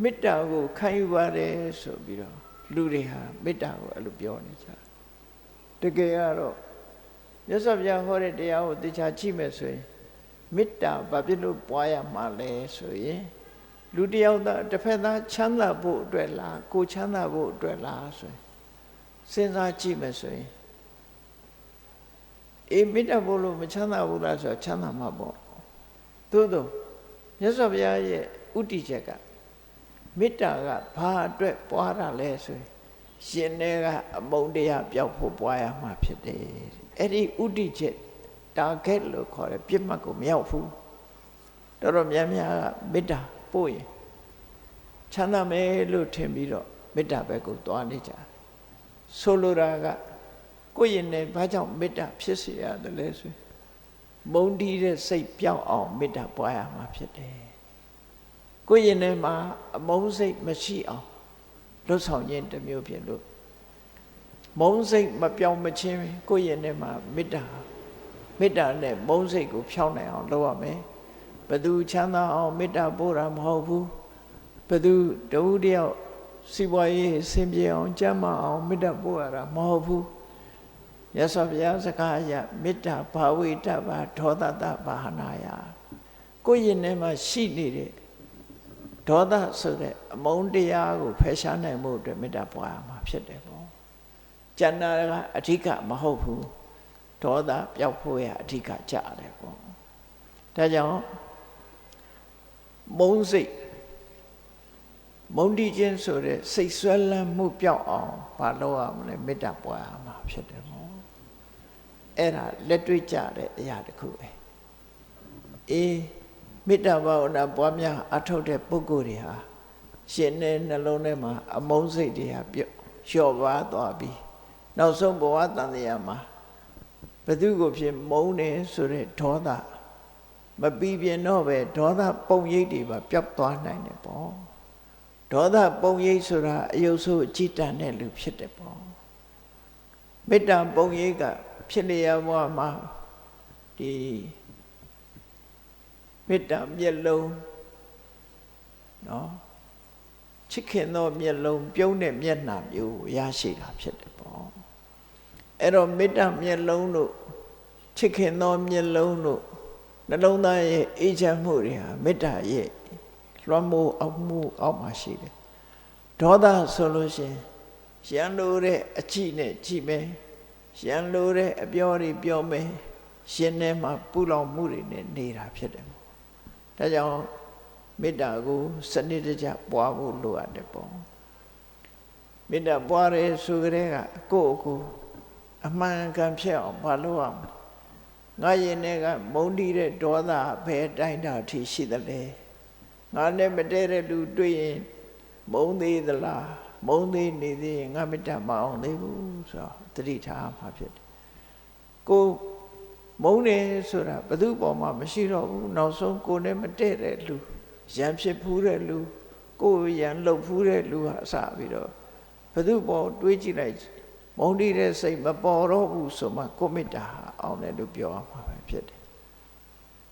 မေတ္တာကိုခံယူပါတယ်ဆိုပြီးတော့လူတွေဟာမေတ္တာကိုအဲ့လိုပြောနေကြတကယ်ကတော့မြတ်စွာဘုရားဟောတဲ့တရားကိုသိချာကြည့်မယ်ဆိုရင်မေတ္တာဘာဖြစ်လို့ပွားရမှာလဲဆိုရင်လူတယောက်သားတစ်ဖက်သားချမ်းသာဖို့အတွက်လားကိုချမ်းသာဖို့အတွက်လားဆိုရင်စဉ်းစားကြည့်မယ်ဆိုရင်မေတ္တာပို့လို့မချမ်းသာဘူးလားဆိုတော့ချမ်းသာမှာပေါ့သို့တော့မြတ်စွာဘုရားရဲ့ဥတည်ချက်ကမေတ္တာကဘာအတွက်ပွားတာလဲဆိုရင်ရှင်တွေကအမုန်းတရားပျောက်ဖို့ပွားရမှာဖြစ်တယ်အဲ့ဒီဥတည်ချက် target လို့ခေါ်တယ်ပြစ်မှတ်ကိုမရောက်ဘူးတော်များများကမေတ္တာပို့ရင်ချမ်းသာမယ်လို့ထင်ပြီးတော့မေတ္တာဘက်ကိုသွားနေကြဆိုလိုတာက ကိုယ့်ရင်နဲ့ဘာကြောင့်မေတ္တာဖြစ်စေရတယ်လဲဆိုမုန်းတီးတဲ့စိတ်ပြောင်းအောင်မေတ္တာပွားရမှာဖြစ်တယ်ကိုယ့်ရင်ထဲမှာအမုန်းစိတ်မရှိအောင်လွတ်ဆောင်ခြင်းတစ်မျိုးဖြစ်လို့မုန်းစိတ်မပြောင်းမချင်းကိုယ့်ရင်ထဲမှာမေတ္တာနဲ့မုန်းစိတ်ကိုဖြောင်းနိုင်အောင်လုပ်ရမယ်ဘယ်သူချမ်းသာအောင်မေတ္တာပို့တာမဟုတ်ဘူးဘယ်သူတဦးတယောက်စီးပွားရေးဆင်ပြေအောင်ကျမ်းမာအောင်မေတ္တာပို့ရတာမဟုတ်ဘူးမြတ်စွာဘုရားစကားအရမေတ္တာဘာဝိတ္တဘာဒေါသတဘာဟနာယကိုယ့်ရင်ထဲမှာရှိနေတဲ့ဒေါသဆိုတဲ့အမုန်းတရားကိုဖယ်ရှားနိုင်မှုအတွက်မေတ္တာပွားရမှာဖြစ်တယ်ပေါ့ကျန်တာကအဓိကမဟုတ်ဘူးဒေါသပျောက်ဖို့ရအဓိကကြတယ်ပေါ့ဒါကြောင့်မုန်းစိတ်မုန်းတီးခြင်းဆိုတဲ့စိတ်ဆွဲလန်းမှုပျောက်အောင်ဘာလုပ်ရမလဲမေတ္တာပွားရမှာဖြစ်တယ်ပေါ့အဲ့ဒါလက်တွေ့ကြတဲ့အရာတစ်ခုပဲမေတ္တာဘာဝနာပွားများအထောက်တဲ့ပုဂ္ဂိုလ်တွေဟာရှင်တဲ့နှလုံးထဲမှာအမုန်းစိတ်တွေဟာလျော့ပါသွားပြီးနောက်ဆုံးဘဝတန်တရားမှာဘယ်သူကိုဖြစ်မုန်းတယ်ဆိုတဲ့ဒေါသမပြီးပြင်းတော့ပဲဒေါသပုံရိပ်တွေပါပျောက်သွားနိုင်တယ်ပေါ့ဒေါသပုံရိပ်ဆိုတာအယုတ်ဆိုးအကြည်တန်တဲ့လူဖြစ်တယ်ပေါ့မေတ္တာပုံရိပ်ကဖြစ်လျက်ဘဝမှာဒီမေတ္တာမျက်လုံးနော်ချစ်ခင်သောမျက်လုံးပြုံးတဲ့မျက်နှာမျိုးရရှိတာဖြစ်တယ်ပေါ့အဲ့တော့မေတ္တာမျက်လုံးတို့ချစ်ခင်သောမျက်လုံးတို့နှလုံးသားရဲ့အေးချမ်းမှုတွေဟာမေတ္တာရဲ့လွှမ်းမိုးအောင်မှုအောက်မှာရှိတယ်ဒေါသဆိုလို့ရှိရင်ရန်လိုတဲ့အကြည့်နဲ့ကြည့်မယ်ရန်လိုတဲ့အပြောတွေပြောမယ်ရှင်ထဲမှာပူလောင်မှုတွေနဲ့နေတာဖြစ်တယ်ဒါကြောင့်မေတ္တာကိုစနစ်တကျပွားဖို့လိုအပ်တယ်ပေါ့မေတ္တာပွားရဲဆိုကြတဲ့ကကိုယ့်အကူအမှန်ကန်ဖြစ်အောင်မလုပ်အောင်ငါရင်ထဲကမုန်းတီးတဲ့ဒေါသဘယ်တိုင်းတာအထိရှိသလဲငါနဲ့မတည့်တဲ့လူတွေ့ရင်မုန်းသေးသလားမုန်းသေးနေသေးရင်ငါမေတ္တာမအောင်သေးဘူးဆိုတော့တတိထားမှာဖြစ်တယ်ကိုမုန်းတယ်ဆိုတာဘယ်သူပေါ်မှာမရှိတော့ဘူးနောက်ဆုံးကိုနဲ့မတည့်တဲ့လူရန်ဖြစ်ဖူးတဲ့လူကိုရန်လှုပ်ဖူးတဲ့လူဟာအစပြီးတော့ဘယ်သူပေါ်တွေးကြည့်လိုက်မုန်းတီးတဲ့စိတ်မပေါ်တော့ဘူးဆိုမှကိုမေတ္တာအောင်တယ်လို့ပြောရမှာပဲဖြစ်တယ်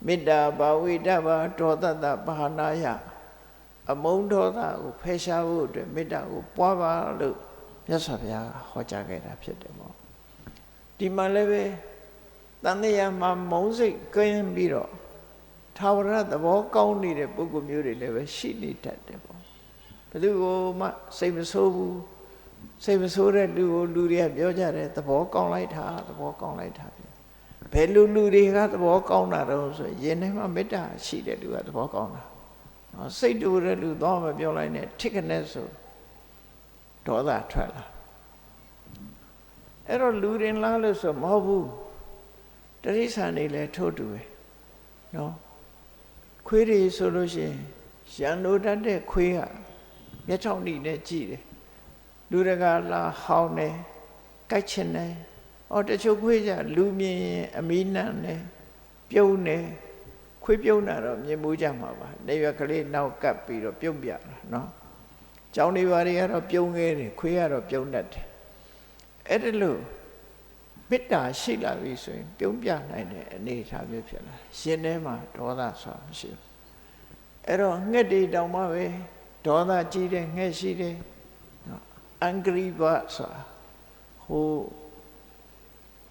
မေတ္တာဘာဝိတ္တဘာဒေါသတဘာနာယအမုန်းဒေါသကိုဖယ်ရှားဖို့အတွက်မေတ္တာကိုပွားပါလို့မြတ်စွာဘုရားဟောကြားခဲ့တာဖြစ်တယ်ပေါ့ဒီမှာလည်းပဲတန်တရားမှာမုန်းစိတ်ကင်းပြီးတော့ထာဝရသဘောကောင်းနေတဲ့ပုဂ္ဂိုလ်မျိုးတွေလည်းပဲရှိနေတတ်တယ်ပေါ့ဘယ်သူကိုမှစိတ်မဆိုးဘူးစိတ်မဆိုးတဲ့လူကိုလူတွေကပြောကြတယ်သဘောကောင်းလိုက်တာသဘောကောင်းလိုက်တာဘယ်လူတွေကသဘောကောင်းတာတော့ဆိုရင်ထဲမှာမေတ္တာရှိတဲ့လူကသဘောကောင်းတာစိတ်တူတဲ့လူတော့မပြောလိုက်နဲ့ထိခနဲ့ဆိုဒေါသထွက်လာအဲ့တော့လူတွေလားလို့ဆိုမဟုတ်ဘူးတရိစ္ဆာန်တွေလည်းထို့တူပဲနော်ခွေးတွေဆိုလို့ရှိရင်ရန်လိုတတ်တဲ့ခွေးကမျက်ချောင်းနှိနဲ့ကြည့်တယ်လူတကာလာဟောင်းတယ်ကြိုက်ချင်တယ်တချို့ခွေးကြလူမြင်ရင်အမီးနံတယ်ပြုံးတယ်ခွေးပြုံးတာတော့မြင်မှုကြမှာပါနေရွက်ကလေးနောက်ကပ်ပြီးတော့ပြုံးပြတာနော်ကျောင်းတွေဘာတွေကတော့ပြုံးငယ်တယ်ခွေးကတော့ပြုံးတတ်တယ်အဲ့ဒါလို့မေတ္တာရှိလာပြီဆိုရင်ပြုံးပြနိုင်တဲ့အနေအထားမျိုးဖြစ်လာရှင်ထဲမှာဒေါသဆိုတာမရှိဘူးအဲ့တော့ငှက်တွေတောင်မှပဲဒေါသကြီးတဲ့ငှက်ရှိတယ်နော်အင်္ဂရိဘဆိုတာဟို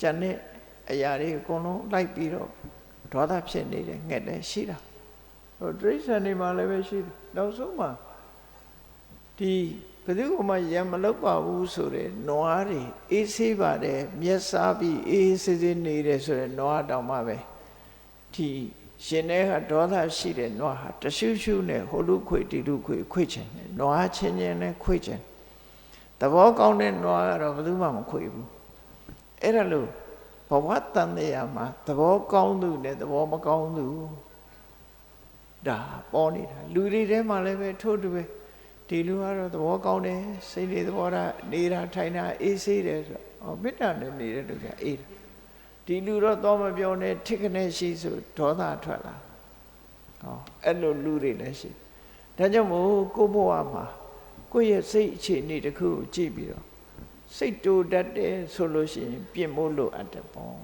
ကျန်တဲ့အရာတွေအကုန်လုံးလိုက်ပြီးတော့ဒေါသဖြစ်နေတဲ့ငှက်လည်းရှိတာဟိုတိရစ္ဆာန်တွေမှာလည်းပဲရှိတယ်နောက်ဆုံးမှာဒီဘယ်သူမှရံမလုပ်ပါဘူးဆိုတဲ့နွားတွေအေးဆေးပါတယ်မျက်စားပြီးအေးဆေးဆေးနေတယ်ဆိုတဲ့နွားတောင်မှပဲဒီရှင်ထဲကဒေါသရှိတဲ့နွားဟာတရှုရှုနဲ့ဟိုလူခွေဒီလူခွေခွေချင်တယ်နွားချင်းချင်းနဲ့ခွေချင်သဘောကောင်းတဲ့နွားကတော့ဘယ်သူမှမခွေဘူးအဲ့ဒါလို့ဘဝတန်တရားမှာသဘောကောင်းသူနဲ့သဘောမကောင်းသူဒါပေါ်နေတာလူတွေထဲမှာလည်းပဲထို့တူပဲဒီလူကတော့သဘောကောင်းတယ်စိတ်တွေသဘောထားနေတာထိုင်တာအေးဆေးတယ်ဆို မေတ္တာနဲ့နေတဲ့လူကအေးဒီလူတော့တော့မပြောနဲ့ထိကနေရှိဆိုဒေါသထွက်လာအဲ့လိုလူတွေလည်းရှိဒါကြောင့်မို့ကိုယ့်ဘဝမှာကိုယ့်ရဲ့စိတ်အခြေအနေတစ်ခုကိုကြည့်ပြီးတော့စိတ်တူတတ်တယ်ဆိုလို့ရှိရင်ပြင်မို့လို့အပ်တယ်ပေါ့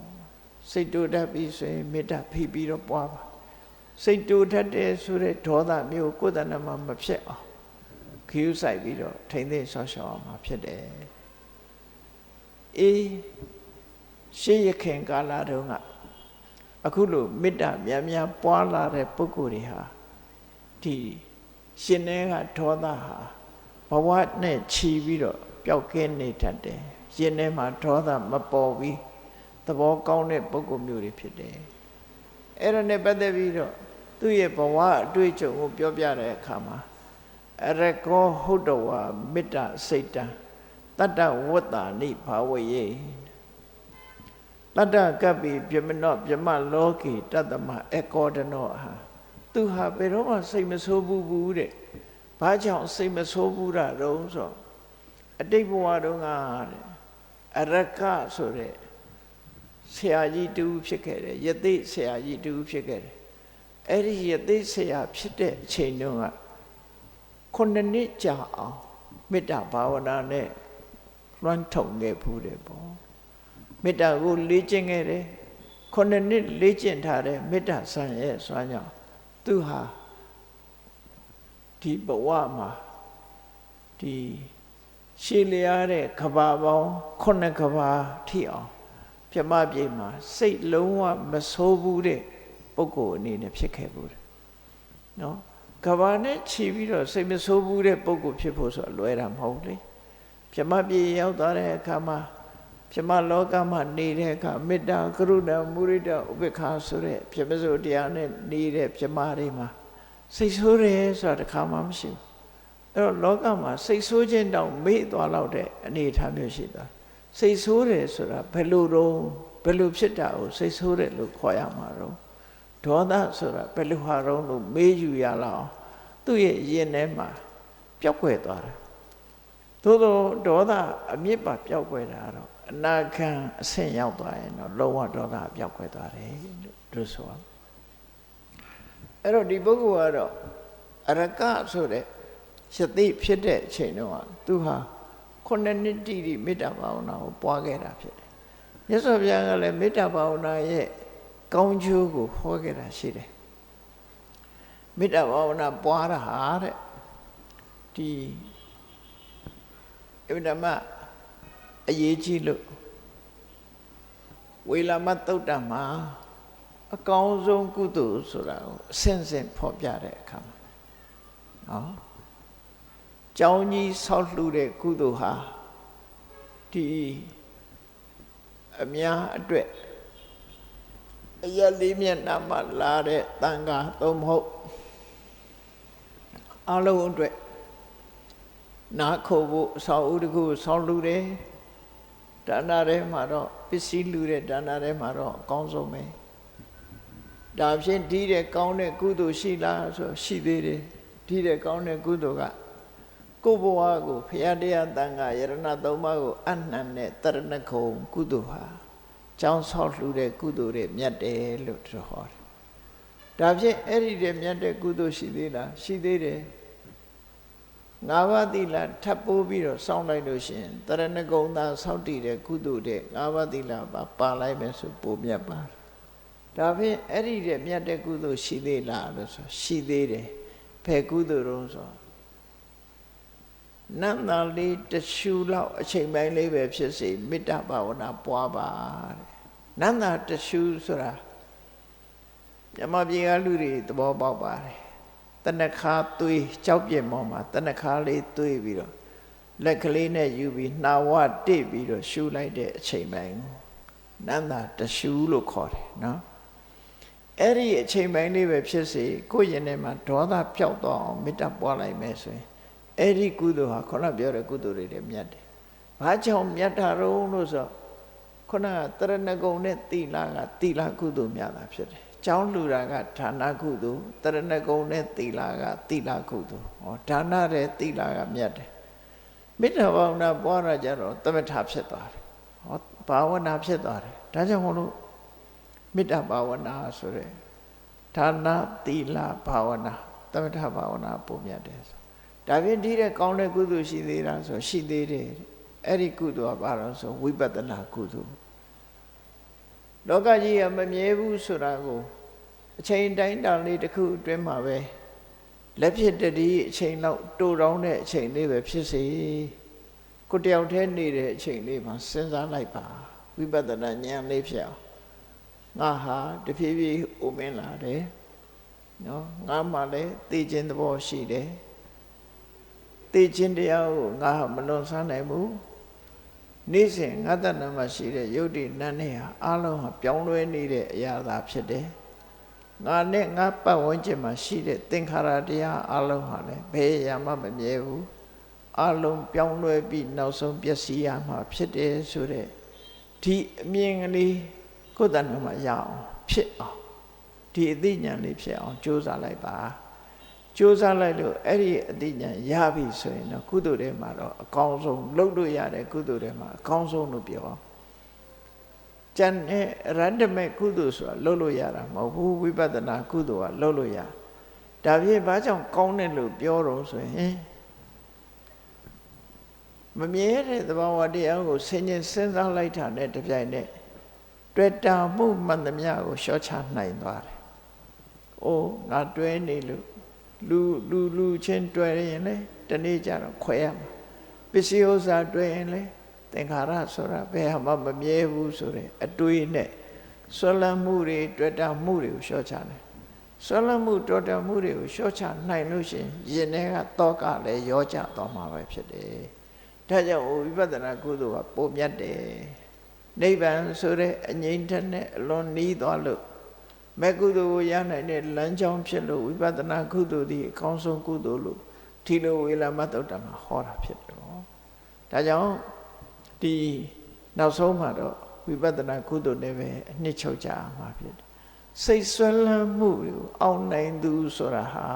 စိတ်တူတတ်ပြီဆိုရင်မေတ္တာဖိပြီးတော့ပွားပါစိတ်တူတတ်တယ်ဆိုတဲ့ဒေါသမျိုးကိုယ်တဏ္ဍမှာမဖြစ်အောင်ခရူးဆိုင်ပြီးတော့ထိမ့်သိမ်းဆော့ရှော့အောင်မှာဖြစ်တယ်အေးရှေးရခင်ကာလတုန်းကအခုလိုမေတ္တာများများပွားလာတဲ့ပုဂ္ဂိုလ်တွေဟာဒီရှင်ထဲကဒေါသဟာဘဝနဲ့ခြီးပြီးတော့ပျောက်ကင်းနေတတ်တယ်ရှင်ထဲမှာဒေါသမပေါ်ပြီးသဘောကောင်းတဲ့ပုဂ္ဂိုလ်မျိုးတွေဖြစ်တယ်အဲ့ဒါနဲ့ပတ်သက်ပြီးတော့သူ့ရဲ့ဘဝအတွေ့အကြုံကိုပြောပြတဲ့အခါမှာအရကောဟုတ်တော်ဝါမေတ္တာစိတ်တံတတ္တဝတ္တာနိဘာဝယေတတ္တကပ္ပိပြမနောပြမလောကေတတ္တမအကောဒနောဟာသူဟာဘယ်တော့မှစိတ်မဆိုးဘူးတဲ့ဘာကြောင့်စိတ်မဆိုးဘူးတာတုံးဆိုအတိတ်ဘဝတုန်းကအရကဆိုတဲ့ဆရာကြီးတူဖြစ်ခဲ့တယ်ယသိဆရာကြီးတူဖြစ်ခဲ့တယ်အဲ့ဒီယသိဆရာဖြစ်တဲ့အချိန်တုန်းက9 နှစ်ကြာအောင်မေတ္တာဘာဝနာနဲ့လွှမ်းထုံခဲ့ဘူးတယ်ပေါ့မေတ္တာကိုလေ့ကျင့်ခဲ့တယ်9 နှစ်လေ့ကျင့်ထားတဲ့မေတ္တာဆံရဲ့စွမ်းကြောင့်သူဟာဒီဘဝမှာဒီရှည်လျားတဲ့ကဘာပေါင်း9 ကဘာထိအောင်ပြမပြေမှာစိတ်လုံးဝမဆိုးဘူးတဲ့ပုဂ္ဂိုလ်အနေနဲ့ဖြစ်ခဲ့ဘူးတယ်နော်ကဘာနဲ့ခြီးပြီးတော့စိတ်မဆိုးဘူးတဲ့ပုဂ္ဂိုလ်ဖြစ်ဖို့ဆိုလွယ်တာမဟုတ်လေပြမပြေရောက်သွားတဲ့အခါမှာပြမလောကမှာနေတဲ့အခါမေတ္တာကရုဏာမုဒိတာဥပေက္ခဆိုတဲ့ပြမစိုးတရားနဲ့နေတဲ့ပြမတွေမှာစိတ်ဆိုးတယ်ဆိုတာတစ်ခါမှမရှိဘူးအဲ့တော့လောကမှာစိတ်ဆိုးခြင်းတောင်မေ့သွားတော့တဲ့အနေအထားမျိုးရှိသွားစိတ်ဆိုးတယ်ဆိုတာဘယ်လိုဖြစ်တာကိုစိတ်ဆိုးတယ်လို့ခေါ်ရမှာတော့ဒေါသဆိုတာဘယ်လိုဟာတော့လို့မေးယူရလောက်သူ့ရဲ့ရင်ထဲမှာပျောက်ကွယ်သွားတယ်သို့သောဒေါသအမြင့်ပါပျောက်ကွယ်တာတော့အနာခံအဆင့်ရောက်သွားရင်တော့လုံးဝဒေါသပျောက်ကွယ်သွားတယ်လို့ဆိုရအဲ့တော့ဒီပုဂ္ဂိုလ်ကတော့အရကဆိုတဲ့ယသိဖြစ်တဲ့အချိန်တော့သူဟာ9 နှစ်တိတိမေတ္တာဘာဝနာကိုပွားခဲ့တာဖြစ်တယ်မြတ်စွာဘုရားကလည်းမေတ္တာဘာဝနာရဲ့ကောင်းကျိုးကိုဟောခဲ့တာရှိတယ်မေတ္တာဘာဝနာပွားတာဟာတဲ့ဒီအဝိဓမ္မအရေးကြီးလို့ဝေလာမသုတ်တံမှာအကောင်းဆုံးကုသိုလ်ဆိုတာကိုအစဉ်စဉ်ဖော်ပြတဲ့အခါမှာနော်ကျောင်းကြီးဆောက်လှူတဲ့ကုသိုလ်ဟာဒီအများအတွက်အရလေးမျက်နှာမှာလာတဲ့တန်ခါသုံးမဟုတ်အလုံးအတွက်နားခိုဖို့အဆောက်အဦတစ်ခုဆောက်လှူတယ်ဒါနထဲမှာတော့ပစ္စည်းလှူတဲ့ဒါနထဲမှာတော့အကောင်းဆုံးပဲဒါဖြင့်ဒီတဲ့ကောင်းတဲ့ကုသိုလ်ရှိလားဆိုရှိသေးတယ်ဒီတဲ့ကောင်းတဲ့ကုသိုလ်ကကိုယ်ဘဝကိုဖရာတရားတန်ခါယရဏသုံးပါးကိုအနှံတဲ့တရဏဂုံကုသိုလ်ဟာကျောင်းဆောက်လှူတဲ့ကုသိုလ်တွေမြတ်တယ်လို့သူဟောတယ်ဒါဖြင့်အဲ့ဒီတဲ့မြတ်တဲ့ကုသိုလ်ရှိသေးလားရှိသေးတယ်5 ပါးသီလထပ်ပိုးပြီးတော့စောင့်လိုက်လို့ရှိရင်တရဏဂုံသာစောင့်တည်တဲ့ကုသိုလ်တဲ့5 ပါးသီလပါလိုက်မယ်ဆိုပိုမြတ်ပါတယ်ဒါဖြင့်အဲ့ဒီတဲ့မြတ်တဲ့ကုသိုလ်ရှိသေးလားလို့ဆိုရှိသေးတယ်ဘယ်ကုသိုလ်တုံးဆိုနန္တာလေးတရှူလောက်အချိန်ပိုင်းလေးပဲဖြစ်စေမေတ္တာဘာဝနာပွားပါတဲ့နန္တာတရှူဆိုတာမြမပြေကလူတွေသဘောပေါက်ပါတယ်တဏခါသွေးကြောက်ပြင်းပေါ်မှာတဏခါလေးသွေးပြီးတော့လက်ကလေးနဲ့ယူပြီးနှာဝတိတ်ပြီးတော့ရှူလိုက်တဲ့အချိန်ပိုင်းနန္တာတရှူလို့ခေါ်တယ်နော်အဲ့ဒီအချိန်ပိုင်းလေးပဲဖြစ်စေကိုယ့်ရင်ထဲမှာဒေါသပျောက်သွားအောင်မေတ္တာပွားလိုက်မယ်ဆိုရင်အဲ့ဒီကုသိုလ်ဟာခုနပြောတဲ့ကုသိုလ်တွေလည်းမြတ်တယ်။ဘာကြောင့်မြတ်တာတော့လို့ဆိုခုနကတရဏဂုံနဲ့သီလကသီလကုသိုလ်များတာဖြစ်တယ်။ကျောင်းလူတာကဒါနကုသိုလ်တရဏဂုံနဲ့သီလကသီလကုသိုလ်။ဟောဒါနတဲ့သီလကမြတ်တယ်။မေတ္တာဘာဝနာပွားရကြတော့သမထဖြစ်သွားတယ်။ဟော ဘာဝနာဖြစ်သွားတယ်ဒါကြောင့်မို့လို့မေတ္တာဘာဝနာဆိုတဲ့ဒါနသီလဘာဝနာသမထဘာဝနာပုံမြတ်တယ်ဆိုဒါဖြင့်ဒီတဲ့ကောင်းတဲ့ကုသိုလ်ရှိသေးတာဆိုရှိသေးတယ်အဲ့ဒီကုသိုလ်ကဘာလို့ဆိုဝိပဿနာကုသိုလ်လောကကြီးကမမြဲဘူးဆိုတာကိုအချိန်တိုင်းတာလေးတစ်ခုအတွင်းမှာပဲလက်ဖြစ်တည်းအချိန်လောက်တိုးတောင်းတဲ့အချိန်လေးပဲဖြစ်စေကိုတယောက်တည်းနေတဲ့အချိန်လေးမှာစဉ်းစားလိုက်ပါဝိပဿနာဉာဏ်လေးဖြစ်အောင်ငါဟာတဖြည်းဖြည်းအိုမင်းလာတယ်နော်ငါမှလည်းသိခြင်းသဘောရှိတယ်သိခြင်းတရားကိုငါမလွန်ဆန်းနိုင်ဘူးနေ့စဉ်ငါတဏ္ဍမှာရှိတဲ့ယုတ်တိနတ်နဲ့ဟာအလုံးဟာပြောင်းလဲနေတဲ့အရာသာဖြစ်တယ်ငါနဲ့ငါပတ်ဝန်းကျင်မှာရှိတဲ့သင်္ခါရတရားအလုံးဟာလည်းဘယ်အရာမှမမြဲဘူးအလုံးပြောင်းလဲပြီးနောက်ဆုံးပျက်စီးရမှာဖြစ်တယ်ဆိုတဲ့ဒီအမြင်ကလေးကိုယ်တဏ္ဍမှာရအောင်ဖြစ်အောင်ဒီအသိဉာဏ်လေးဖြစ်အောင်ကြိုးစားလိုက်ပါကြိုးစားလိုက်လို့အဲ့ဒီအသိဉာဏ်ရပြီဆိုရင်တော့ကုသိုလ်တွေမှာတော့အကောင်းဆုံးလုပ်လို့ရတဲ့ကုသိုလ်တွေမှာအကောင်းဆုံးလို့ပြောကျန်တဲ့ရန္တမဲ့ကုသိုလ်ဆိုတာလုပ်လို့ရတာမဟုတ်ဘူးဝိပဿနာကုသိုလ်ကလုပ်လို့ရဒါဖြင့်ဘာကြောင့်ကောင်းတယ်လို့ပြောတော့ဆိုရင်မမြဲတဲ့သဘာဝတရားကိုဆင်ញင်စဉ်းစားလိုက်တာနဲ့တပြိုင်နက်တွေ့တာမှုမှန်သမျှကိုလျှော့ချနိုင်သွားတယ်။အိုးငါတွဲနေလို့လူချင်းတွဲရင်လေတနေ့ကျတော့ခွဲရမှာပစ္စည်းဥစ္စာတွဲရင်လေသင်္ခါရဆိုတာဘယ်မှမမြဲဘူးဆိုတဲ့အတွေးနဲ့ဆွလန်းမှုတွေတွေ့တာမှုတွေကိုလျှော့ချတယ်ဆွလန်းမှုတွေ့တာမှုတွေကိုလျှော့ချနိုင်လို့ရှိရင်ရင်ထဲကတောကလည်းရောကျသွားမှာပဲဖြစ်တယ်ဒါကြောင့်ဝိပဿနာကုသိုလ်ကပုံမြတ်တယ်နိဗ္ဗာန်ဆိုတဲ့အငြိမ့်ထက်နဲ့အလွန်နီးသွားလို့မဲ့ကုသိုလ်ကိုရနိုင်တဲ့လမ်းကြောင်းဖြစ်လို့ဝိပဿနာကုသိုလ်ဒီအကောင်းဆုံးကုသိုလ်လို့ဒီလိုဝေလမသုတ္တမှာဟောတာဖြစ်တယ်ပေါ့ဒါကြောင့်ဒီနောက်ဆုံးမှာတော့ဝိပဿနာကုသိုလ်နဲ့ပဲအနှစ်ချုပ်ကြမှာဖြစ်တယ်စိတ်ဆွဲလန်းမှုကိုအောင်နိုင်သူဆိုတာဟာ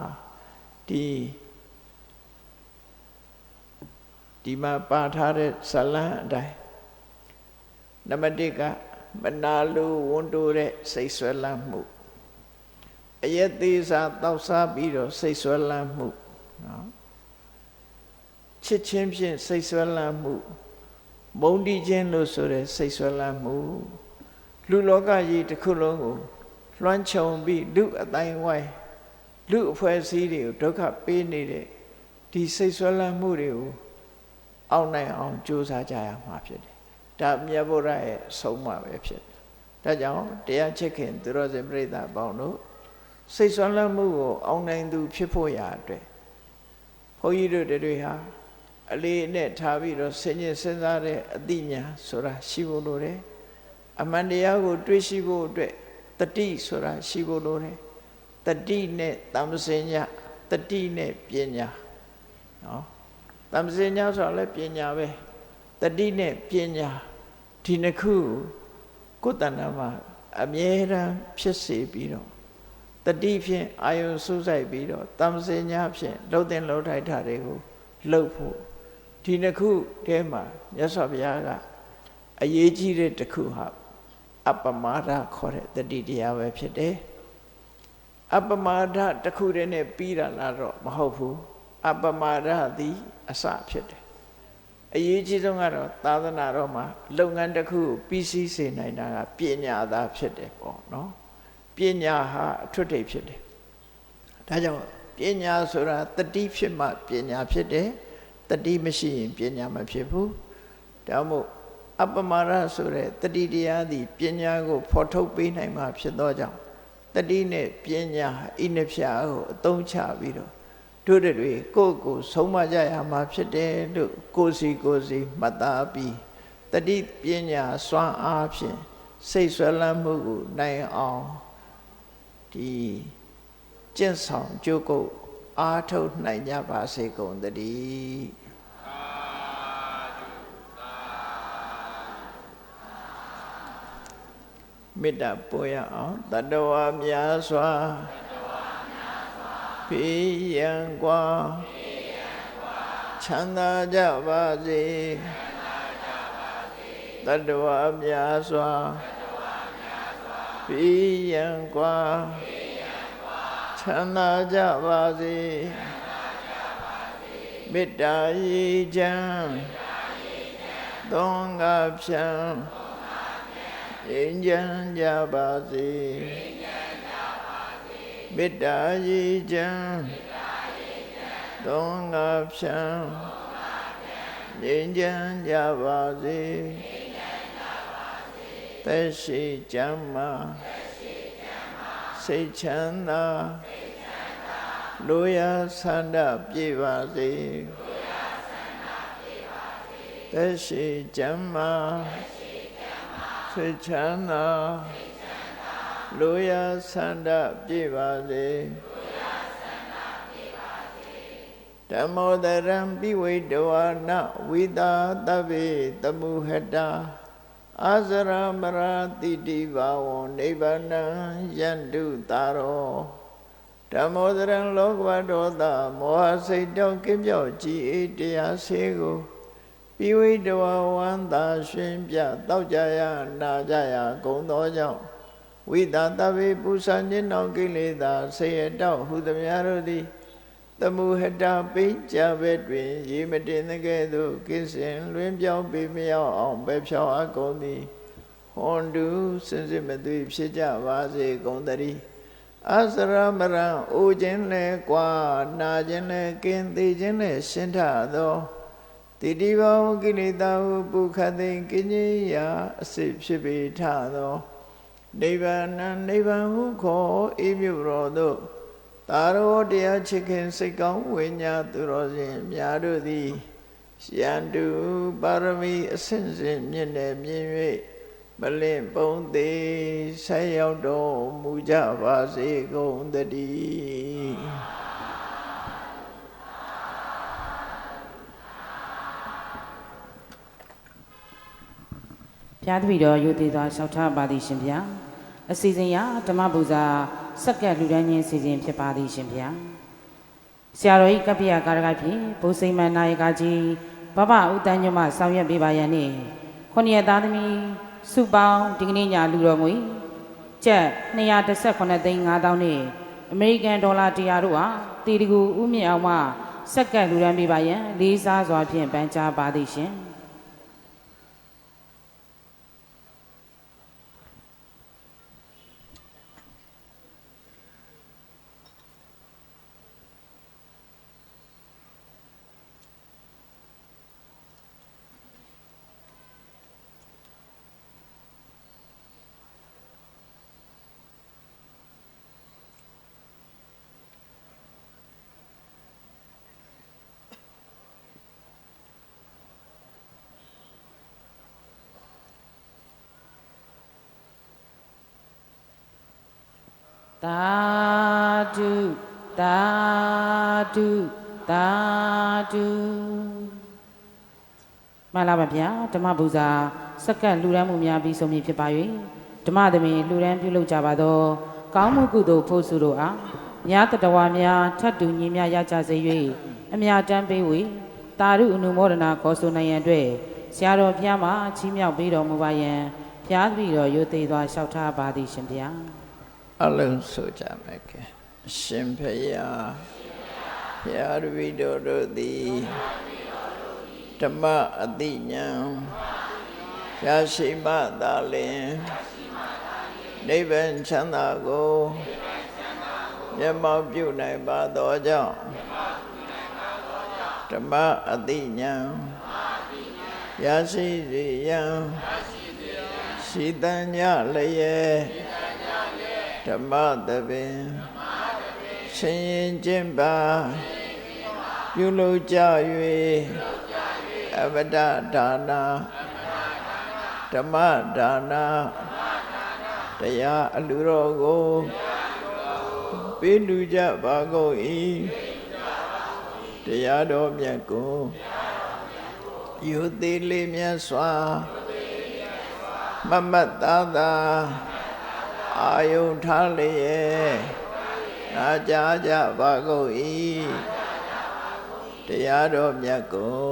ဒီမှာပါထားတဲ့ဇလံအတိုင်းနံပါတ်1ကမနာလိုဝန်တိုးတဲ့စိတ်ဆွဲလန်းမှုအယက်သေးစားတောက်စားပြီးတော့စိတ်ဆွဲလန်းမှုနော်ချစ်ချင်းဖြင့်စိတ်ဆွဲလန်းမှုမုန်းတီးခြင်းလို့ဆိုတဲ့စိတ်ဆွဲလန်းမှုလူလောကကြီးတစ်ခုလုံးကိုလွှမ်းခြုံပြီးလူအတိုင်းဝိုင်းလူအဖွဲ့အစည်းတွေကိုဒုက္ခပေးနေတဲ့ဒီစိတ်ဆွဲလန်းမှုတွေကိုအောင်နိုင်အောင်ကြိုးစားကြရမှာဖြစ်တယ်ဒါမြတ်ဗုဒ္ဓရဲ့ဆုံးမပဲဖြစ်တယ်ဒါကြောင့်တရားချစ်ခင်သူတော်စင်ပြိဿအပေါင်းတို့စိတ်ဆွဲလန်းမှုကိုအောင်နိုင်သူဖြစ်ဖို့ရာအတွက်ဘုန်းကြီးတို့တွေဟာအလေးနဲ့ထားပြီးတော့ဆင်ញင်စဉ်းစားတဲ့အသိဉာဏ်ဆိုတာရှိဖို့လိုတယ်အမှန်တရားကိုတွေးရှိဖို့အတွက်တတိဆိုတာရှိဖို့လိုတယ်တတိနဲ့တမ္ပစဉ္ညာတတိနဲ့ပညာနော်တမ္ပစဉ္ညာဆိုတာလည်းပညာပဲတတိနဲ့ပညာဒီနှစ်ခုကိုယ်တဏ္ဍာမှာအမြဲတမ်းဖြစ်စေပြီးတော့တတိဖြင့်အာယုံစူးစိုက်ပြီးတော့တမ္ပစဉ္ညာဖြင့်လှုပ်တဲ့လှုပ်ထိုက်တာတွေကိုလှုပ်ဖို့ဒီနှစ်ခုထဲမှာမြတ်စွာဘုရားကအရေးကြီးတဲ့တစ်ခုဟာအပမာဒခေါ်တဲ့တတိတရားပဲဖြစ်တယ်အပမာဒတစ်ခုတည်းနဲ့ပြီးတာလားတော့မဟုတ်ဘူးအပမာဒသည်အစဖြစ်တယ်အရေးကြီးဆုံးကတော့သာသနာတော်မှာလုပ်ငန်းတစ်ခုကိုပြီးစီးစေနိုင်တာကပညာသာဖြစ်တယ်ပေါ့နော်ပညာဟာအထွတ်ထိပ်ဖြစ်တယ်ဒါကြောင့်ပညာဆိုတာတတိဖြစ်မှပညာဖြစ်တယ်တတိမရှိရင်ပညာမဖြစ်ဘူးဒါမို့အပမာဒဆိုတဲ့တတိတရားသည်ပညာကိုဖော်ထုတ်ပေးနိုင်မှဖြစ်သောကြောင့်တတိနဲ့ပညာဤနှစ်ဖြာကိုအသုံးချပြီးတော့တို့တွေကိုယ့်ကိုဆုံးမကြရမှာဖြစ်တယ်လို့ကိုယ်စီမှတ်သားပြီးတတိပညာစွမ်းအားဖြင့်စိတ်ဆွဲလန်းမှုကိုနိုင်အောင်ဒီကျင့်ဆောင်ကြိုးကုပ်အားထုတ်နိုင်ကြပါစေကုန်သတည်းမေတ္တာပို့ရအောင်တတ္တဝါများစွာဖေးရန်กว่าချမ်းသာကြပါစေ တတ္တဝါများစွာပြီးရန်ကွာချမ်းသာကြပါစေမေတ္တာရေချမ်းသုံးငါဖြံငြိမ်းချမ်းကြပါစေမေတ္တာရေချမ်းသုံးငါဖြံငြိမ်းချမ်းကြပါစေသက်ရှိကျမ်းမာစိတ်ချမ်းသာလူရဆန္ဒပြေပါစေသက်ရှိကျမ်းမာစိတ်ချမ်းသာလူရဆန္ဒပြေပါစေဓမ္မောတရံပိဝိတဝါနဝိတာတဗ္ဗေတမုဟတာအာဇရမရာတိတိဘာဝံနိဗ္ဗာနံယန္တုတာရောဓမ္မောတရံလောကဝတ္တောသမောဟစိတ်တောကင်းပြောက်ကြည်အေးတရားစေကိုပိဝိတဝါဝန္တာရှင်ပြတောက်ကြရနာကြရဂုံသောကြောင့်ဝိတာတဗ္ဗေပူဇာခြင်းနောင်ကိလေသာဆေရတောက်ဟုသမျှတို့သည်သမုဟတာပိဉ္ကြဘက်တွင်ရေမတင်တဲ့ကဲ့သို့ကိစ္စင်လွင်ပြောင်းပေမရောက်အောင်ပဲဖြောင်းအကုန်သည်ဟွန်တုစင်စစ်မသွေဖြစ်ကြပါစေကုန်တည်းအစရမရံအိုခြင်းလဲကွာနာခြင်းလဲကင်းသေးခြင်းလဲရှင်းထသောတိတိဘောကိလေသာဟုပုခတ်သိကင်းကြီးရာအစစ်ဖြစ်ပေထသောနိဗ္ဗာန်နိဗ္ဗာန်ဟုခေါ်ဤမြို့တော်သို့သာရောတရားချစ်ခင်စိတ်ကောင်းဝိညာသူတော်ရှင်များတို့သည်ယန္တုပါရမီအစဉ်စဉ်မြင့်နေမြင့်၍မလင့်ပုံသေးဆက်ရောက်တော်မူကြပါစေကုန်သတည်းဘုရားတပည့်တော်ယုသေးစွာလျှောက်ထားပါသည်ရှင်ဗျာအစီအစဉ်ရဓမ္မပူဇာစက္ကန့်လူတန်းချင်းစီစဉ်ဖြစ်ပါသည်ရှင်ဗျာဆရာတော်ဤကပ္ပယကာရကဖြင့်ဘုစိမ္မာနာယကကြီးဘဘဥတန်းညွတ်မှဆောင်ရွက်ပေးပါရန်နှင့်9ရက်သားသမီးစုပေါင်းဒီကနေ့ညလူတော်ငွေကျပ်218သိန်း5000နဲ့အမေရိကန်ဒေါ်လာ100တို့ဟာတီတကူဥမြင့်အောင်မှစက္ကန့်လူတန်းပေးပါရန်လေးစားစွာဖြင့်ပန်ကြားပါသည်ရှင်သာဓုသာဓုသာဓုမှန်လားပါဗျာဓမ္မပူဇာစက္ကန့်လှူဒန်းမှုများပြီးဆုံးမည်ဖြစ်ပါ၍ဓမ္မသမီးလှူဒန်းပြုလုပ်ကြပါသောကောင်းမှုကုသိုလ်ဖို့စုတို့အားမြတ်တဝါများထပ်တူညီမြရကြစေ၍အမြတ်တမ်းပေးဝေတာရုအနုမောဒနာခေါ်ဆိုနိုင်ရန်အတွက်ဆရာတော်ဘုရားမှာချီးမြှောက်ပေးတော်မူပါယံဘုရားတပည့်တော်ယုသေးစွာလျှောက်ထားပါသည်ရှင်ဗျာအလုံးဆိုကြမယ်ကဲရှင်ဖယားဘုရားတပည့်တော်တို့သည်ဓမ္မအတိညာရရှိမှသာလျှင်နိဗ္ဗာန်ချမ်းသာကိုမျက်မှောက်ပြုနိုင်ပါသောကြောင့်ဓမ္မအတိညာရရှိစေရန်ရှိတန်ညလျက်ဓမ္မသဘင်ရှင်ရင်ကျင့်ပါပြုလုပ်ကြ၍အဝတ္တဒါနာဓမ္မဒါနာတရားအလှတော်ကိုပေးလူကြပါကုန်၏တရားတော်မြတ်ကိုယုသေးလေးမြတ်စွာမမတ်သားသာအာယုထားလျက်နာကြားကြပါကုန်၏တရားတော်မြတ်ကို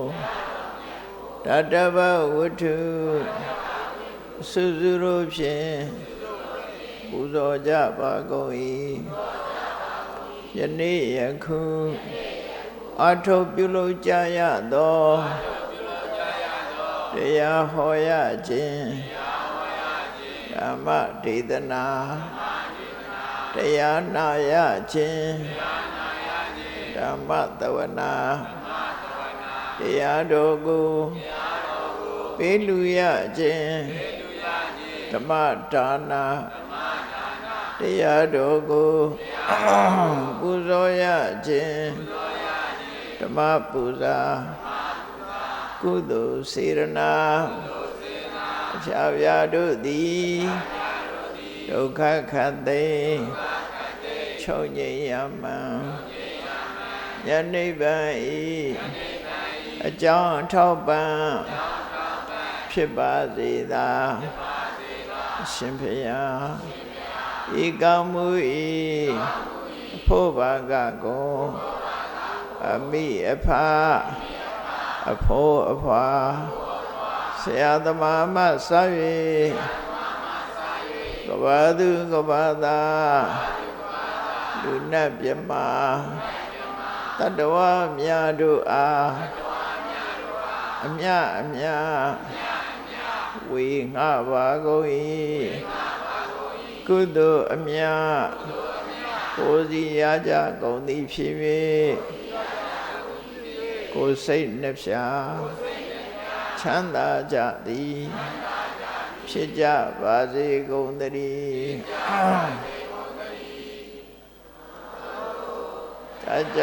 တတ္တဗဝတ္ထု စုစုတို့ဖြင့်ပူဇော်ကြပါကုန်၏ယနေ့ယခုအထုပ်ပြုလုပ်ကြရသောတရားဟောရခြင်းဓမ္မဒေသနာတရားနာရခြင်းဓမ္မသဝနာတရားတော်ကိုပေးလူရခြင်းဓမ္မဒါနာတရားတော်ကိုပူဇော်ရခြင်းဓမ္မပူဇာကုသိုလ်စေရနာအဖြာဖြာတို့သည်ဒုက္ခခတ်သိချုပ်ငြိမ်းရမှန်ယနိဗ္ဗာန်ဤအကြောင်းထောက်ပံ့ဖြစ်ပါစေသာအရှင်ဘုရားဤကောင်းမှု၏အဖို့ဘာကကိုအမိအဖအဖိုးအဖွာဆရာသမားမှစ၍ကဘာသူကဘာသာလူနတ်မြမတတ္တဝါများတို့အားအမြအမြဝေငှပါကုန်၏ကုသိုလ်အမြကိုယ်စီရကြကုန်သည်ဖြစ်၍ကိုယ်စိတ်နှပြချမ်းသာကြသည်ဖြစ်ကြပါစေကုန်သတည်းကြကြ